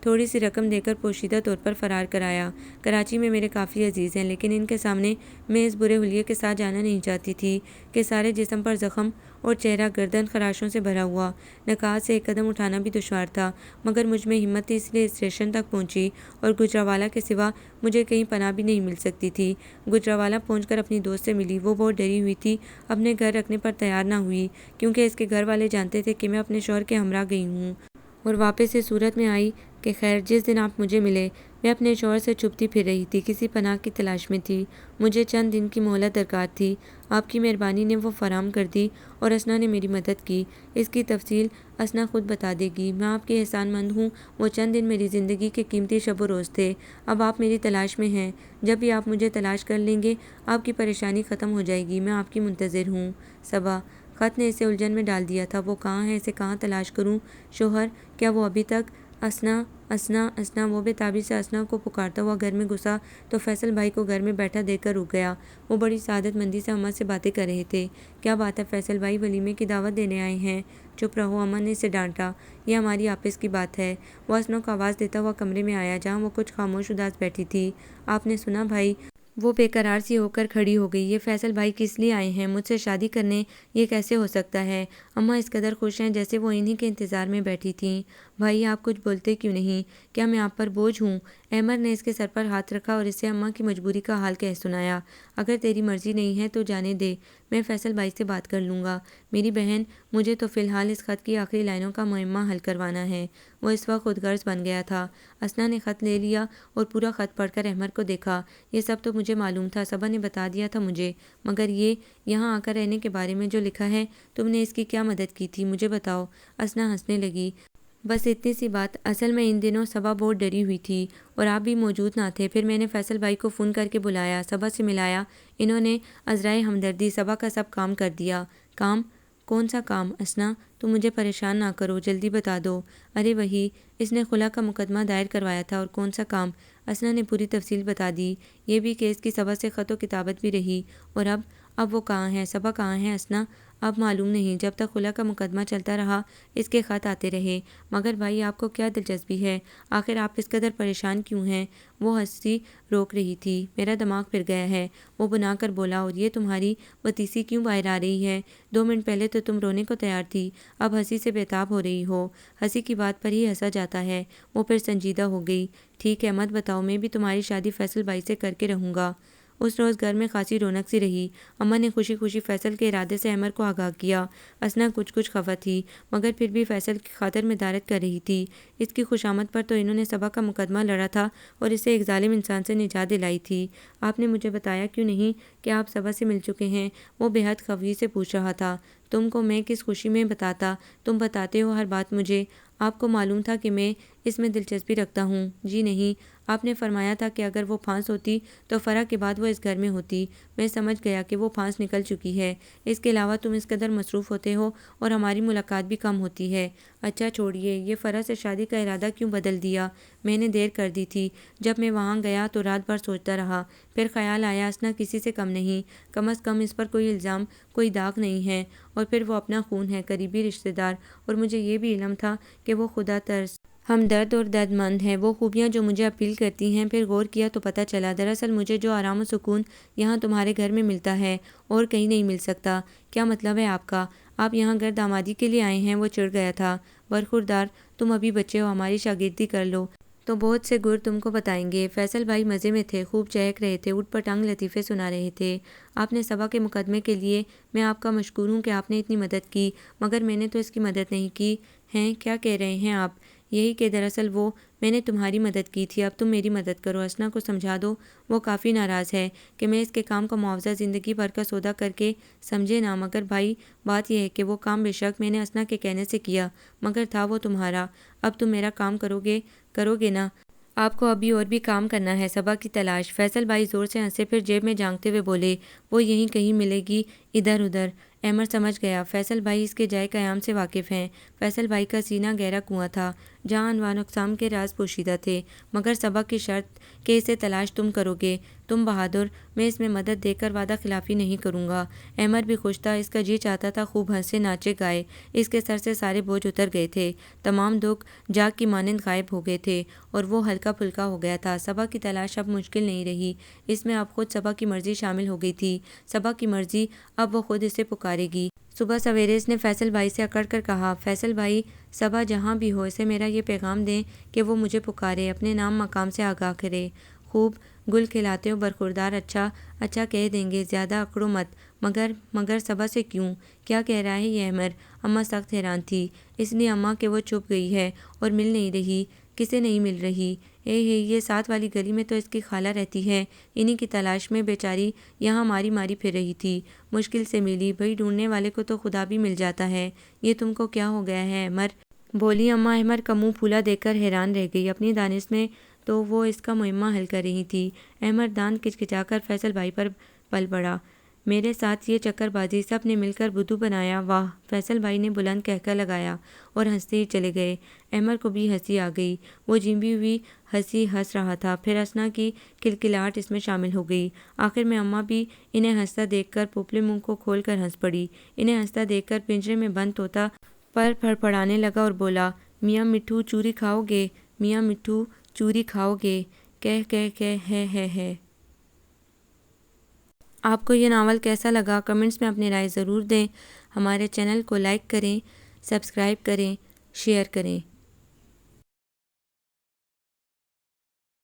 تھوڑی سی رقم دے کر پوشیدہ طور پر فرار کرایا۔ کراچی میں میرے کافی عزیز ہیں، لیکن ان کے سامنے میں اس برے حلیے کے ساتھ جانا نہیں چاہتی تھی کہ سارے جسم پر زخم اور چہرہ گردن خراشوں سے بھرا ہوا۔ نقاہت سے ایک قدم اٹھانا بھی دشوار تھا، مگر مجھ میں ہمت تھی، اس لیے اسٹیشن تک پہنچی اور گجرانوالہ کے سوا مجھے کہیں پناہ بھی نہیں مل سکتی تھی۔ گجرانوالہ پہنچ کر اپنی دوست سے ملی۔ وہ بہت ڈری ہوئی تھی، اپنے گھر رکھنے پر تیار نہ ہوئی، کیونکہ اس کے گھر والے جانتے تھے کہ میں اپنے شوہر کے ہمراہ گئی ہوں اور واپس اس صورت میں آئی کہ خیر جس دن آپ مجھے ملے میں اپنے شوہر سے چھپتی پھر رہی تھی، کسی پناہ کی تلاش میں تھی۔ مجھے چند دن کی مہلت درکار تھی۔ آپ کی مہربانی نے وہ فراہم کر دی اور اسنا نے میری مدد کی۔ اس کی تفصیل اسنا خود بتا دے گی۔ میں آپ کی احسان مند ہوں۔ وہ چند دن میری زندگی کے قیمتی شب و روز تھے۔ اب آپ میری تلاش میں ہیں۔ جب بھی آپ مجھے تلاش کر لیں گے آپ کی پریشانی ختم ہو جائے گی۔ میں آپ کی منتظر ہوں۔ صبا۔ خط نے اسے الجھن میں ڈال دیا تھا۔ وہ کہاں ہے؟ اسے کہاں تلاش کروں؟ شوہر؟ کیا وہ ابھی تک؟ اسنا اسنا اسنا۔ وہ بے تابی سے اسنا کو پکارتا ہوا گھر میں گھسا تو فیصل بھائی کو گھر میں بیٹھا دیکھ کر رک گیا۔ وہ بڑی سعادت مندی سے اماں سے باتیں کر رہے تھے۔ کیا بات ہے فیصل بھائی؟ ولیمے کی دعوت دینے آئے ہیں؟ چپ رہو، اماں نے اسے ڈانٹا۔ یہ ہماری آپس کی بات ہے۔ وہ اسنا کو آواز دیتا ہوا کمرے میں آیا جہاں وہ کچھ خاموش اداس بیٹھی تھی۔ آپ نے سنا بھائی؟ وہ بے قرار سی ہو کر کھڑی ہو گئی۔ یہ فیصل بھائی کس لیے آئے ہیں؟ مجھ سے شادی کرنے؟ یہ کیسے ہو سکتا ہے؟ اماں اس قدر خوش ہیں جیسے وہ انہی کے انتظار میں بیٹھی تھیں۔ بھائی آپ کچھ بولتے کیوں نہیں؟ کیا میں آپ پر بوجھ ہوں؟ احمد نے اس کے سر پر ہاتھ رکھا اور اسے اماں کی مجبوری کا حال کہہ سنایا۔ اگر تیری مرضی نہیں ہے تو جانے دے، میں فیصل بھائی سے بات کر لوں گا۔ میری بہن، مجھے تو فی الحال اس خط کی آخری لائنوں کا معمہ حل کروانا ہے۔ وہ اس وقت خود غرض بن گیا تھا۔ اسنا نے خط لے لیا اور پورا خط پڑھ کر احمد کو دیکھا۔ یہ سب تو مجھے معلوم تھا، صبا نے بتا دیا تھا مجھے، مگر یہ یہاں آ کر رہنے کے بارے میں جو لکھا ہے، تم نے اس کی کیا مدد کی تھی مجھے بتاؤ۔ اسنا ہنسنے لگی۔ بس اتنی سی بات۔ اصل میں ان دنوں صبا بہت ڈری ہوئی تھی اور آپ بھی موجود نہ تھے۔ پھر میں نے فیصل بھائی کو فون کر کے بلایا، صبا سے ملایا۔ انہوں نے عذرائے ہمدردی صبا کا سب کام کر دیا۔ کام؟ کون سا کام؟ اسنا تم مجھے پریشان نہ کرو، جلدی بتا دو۔ ارے وہی، اس نے خلا کا مقدمہ دائر کروایا تھا۔ اور کون سا کام؟ اسنا نے پوری تفصیل بتا دی۔ یہ بھی کہ اس کی صبا سے خط و کتابت بھی رہی۔ اور اب وہ کہاں ہے؟ صبا کہاں ہے اسنا؟ اب معلوم نہیں، جب تک خلا کا مقدمہ چلتا رہا اس کے خط آتے رہے۔ مگر بھائی آپ کو کیا دلچسپی ہے؟ آخر آپ اس قدر پریشان کیوں ہیں؟ وہ ہنسی روک رہی تھی۔ میرا دماغ پھر گیا ہے، وہ بنا کر بولا۔ اور یہ تمہاری وتیسی کیوں باہر آ رہی ہے؟ 2 منٹ پہلے تو تم رونے کو تیار تھی، اب ہنسی سے بےتاب ہو رہی ہو۔ ہنسی کی بات پر ہی ہنسا جاتا ہے۔ وہ پھر سنجیدہ ہو گئی۔ ٹھیک ہے مت بتاؤ، میں بھی تمہاری شادی فیصل بھائی سے کر کے رہوں گا۔ اس روز گھر میں خاصی رونق سی رہی۔ اماں نے خوشی خوشی فیصل کے ارادے سے احمد کو آگاہ کیا۔ اسنا کچھ خفا تھی، مگر پھر بھی فیصل کی خاطر مدارت کر رہی تھی۔ اس کی خوشامد پر تو انہوں نے صبا کا مقدمہ لڑا تھا اور اسے ایک ظالم انسان سے نجات دلائی تھی۔ آپ نے مجھے بتایا کیوں نہیں کہ آپ صبا سے مل چکے ہیں؟ وہ بے حد خفگی سے پوچھ رہا تھا۔ تم کو میں کس خوشی میں بتاتا؟ تم بتاتے ہو ہر بات مجھے۔ آپ کو معلوم تھا کہ میں اس میں دلچسپی رکھتا ہوں؟ جی نہیں، آپ نے فرمایا تھا کہ اگر وہ پھانس ہوتی تو فرح کے بعد وہ اس گھر میں ہوتی۔ میں سمجھ گیا کہ وہ پھانس نکل چکی ہے۔ اس کے علاوہ تم اس قدر مصروف ہوتے ہو اور ہماری ملاقات بھی کم ہوتی ہے۔ اچھا چھوڑیے، یہ فرح سے شادی کا ارادہ کیوں بدل دیا؟ میں نے دیر کر دی تھی۔ جب میں وہاں گیا تو رات بھر سوچتا رہا، پھر خیال آیا اسنا کسی سے کم نہیں، کم از کم اس پر کوئی الزام، کوئی داغ نہیں ہے، اور پھر وہ اپنا خون ہے، قریبی رشتہ دار، اور مجھے یہ بھی علم تھا کہ وہ خدا ترس، ہمدرد اور درد مند ہے، وہ خوبیاں جو مجھے اپیل کرتی ہیں۔ پھر غور کیا تو پتہ چلا دراصل مجھے جو آرام و سکون یہاں تمہارے گھر میں ملتا ہے اور کہیں نہیں مل سکتا۔ کیا مطلب ہے آپ کا؟ آپ یہاں گھر دامادی کے لیے آئے ہیں؟ وہ چڑ گیا تھا۔ برخوردار، تم ابھی بچے ہو، ہماری شاگردی کر لو تو بہت سے گر تم کو بتائیں گے۔ فیصل بھائی مزے میں تھے، خوب چہک رہے تھے، اٹھ پٹانگ لطیفے سنا رہے تھے۔ آپ نے صبا کے مقدمے کے لیے میں آپ کا مشکور ہوں کہ آپ نے اتنی مدد کی، مگر میں نے تو اس کی مدد نہیں کی ہیں۔ کیا کہہ رہے ہیں آپ؟ یہی کہ دراصل میں نے تمہاری مدد کی تھی، اب تم میری مدد کرو۔ اسنا کو سمجھا دو، وہ کافی ناراض ہے کہ میں اس کے کام کا معاوضہ زندگی بھر کا سودا کر کے، سمجھے نا؟ مگر بھائی بات یہ ہے کہ وہ کام بے شک میں نے اسنا کے کہنے سے کیا، مگر تھا وہ تمہارا۔ اب تم میرا کام کرو گے نا؟ آپ کو ابھی اور بھی کام کرنا ہے، صبا کی تلاش۔ فیصل بھائی زور سے ہنسے، پھر جیب میں جھانکتے ہوئے بولے، وہ یہیں کہیں ملے گی، ادھر ادھر۔ احمد سمجھ گیا، فیصل بھائی اس کے جائے قیام سے واقف ہیں۔ فیصل بھائی کا سینہ گہرا کنواں تھا، جہاں انواع اقسام کے راز پوشیدہ تھے، مگر صبا کی شرط کہ اسے تلاش تم کرو گے، تم بہادر، میں اس میں مدد دے کر وعدہ خلافی نہیں کروں گا۔ احمد بھی خوش تھا، اس کا جی چاہتا تھا خوب ہنسے ناچے گائے، اس کے سر سے سارے بوجھ اتر گئے تھے، تمام دکھ جاگ کی مانند غائب ہو گئے تھے اور وہ ہلکا پھلکا ہو گیا تھا۔ صبا کی تلاش اب مشکل نہیں رہی، اس میں اب خود صبا کی مرضی شامل ہو گئی تھی، صبا کی مرضی، اب وہ خود اسے پکارے گی۔ صبح سویرے اس نے فیصل بھائی سے اکڑ کر کہا، فیصل بھائی، صبا جہاں بھی ہو اسے میرا یہ پیغام دیں کہ وہ مجھے پکارے، اپنے نام مقام سے آگاہ کرے۔ خوب گل کھلاتے ہو برخوردار، اچھا اچھا کہہ دیں گے، زیادہ اکڑو مت۔ مگر صبا سے کیوں؟ کیا کہہ رہا ہے یہ احمد؟ اماں سخت حیران تھی، اس لیے اماں کہ وہ چھپ گئی ہے اور مل نہیں رہی۔ کسے نہیں مل رہی؟ یہ ساتھ والی گلی میں تو اس کی خالہ رہتی ہے، انہی کی تلاش میں بیچاری یہاں ماری ماری پھر رہی تھی، مشکل سے ملی، بھئی ڈھونڈنے والے کو تو خدا بھی مل جاتا ہے، یہ تم کو کیا ہو گیا ہے احمد؟ بولی اماں۔ احمد کا منہ پھولا دیکھ کر حیران رہ گئی، اپنی دانش میں تو وہ اس کا معمہ حل کر رہی تھی۔ احمد دانت کچکچا کر فیصل بھائی پر پل پڑا، میرے ساتھ یہ چکر بازی سب نے مل کر بدھو بنایا، واہ! فیصل بھائی نے بلند کہکہ لگایا اور ہنستے ہی چلے گئے۔ احمد کو بھی ہنسی آ گئی، وہ جھیمی ہوئی ہنسی ہنس رہا تھا، پھر ہنسنا کی کلکلاہٹ اس میں شامل ہو گئی۔ آخر میں اماں بھی انہیں ہنستا دیکھ کر پوپلے منہ کو کھول کر ہنس پڑی۔ انہیں ہنستا دیکھ کر پنجرے میں بند طوطا پر پھڑپڑانے لگا اور بولا، میاں مٹھو چوری کھاؤ گے؟ میاں مٹھو چوری کھاؤ گے؟ کہہ ہے۔ آپ کو یہ ناول کیسا لگا؟ کمنٹس میں اپنی رائے ضرور دیں، ہمارے چینل کو لائک کریں، سبسکرائب کریں، شیئر کریں۔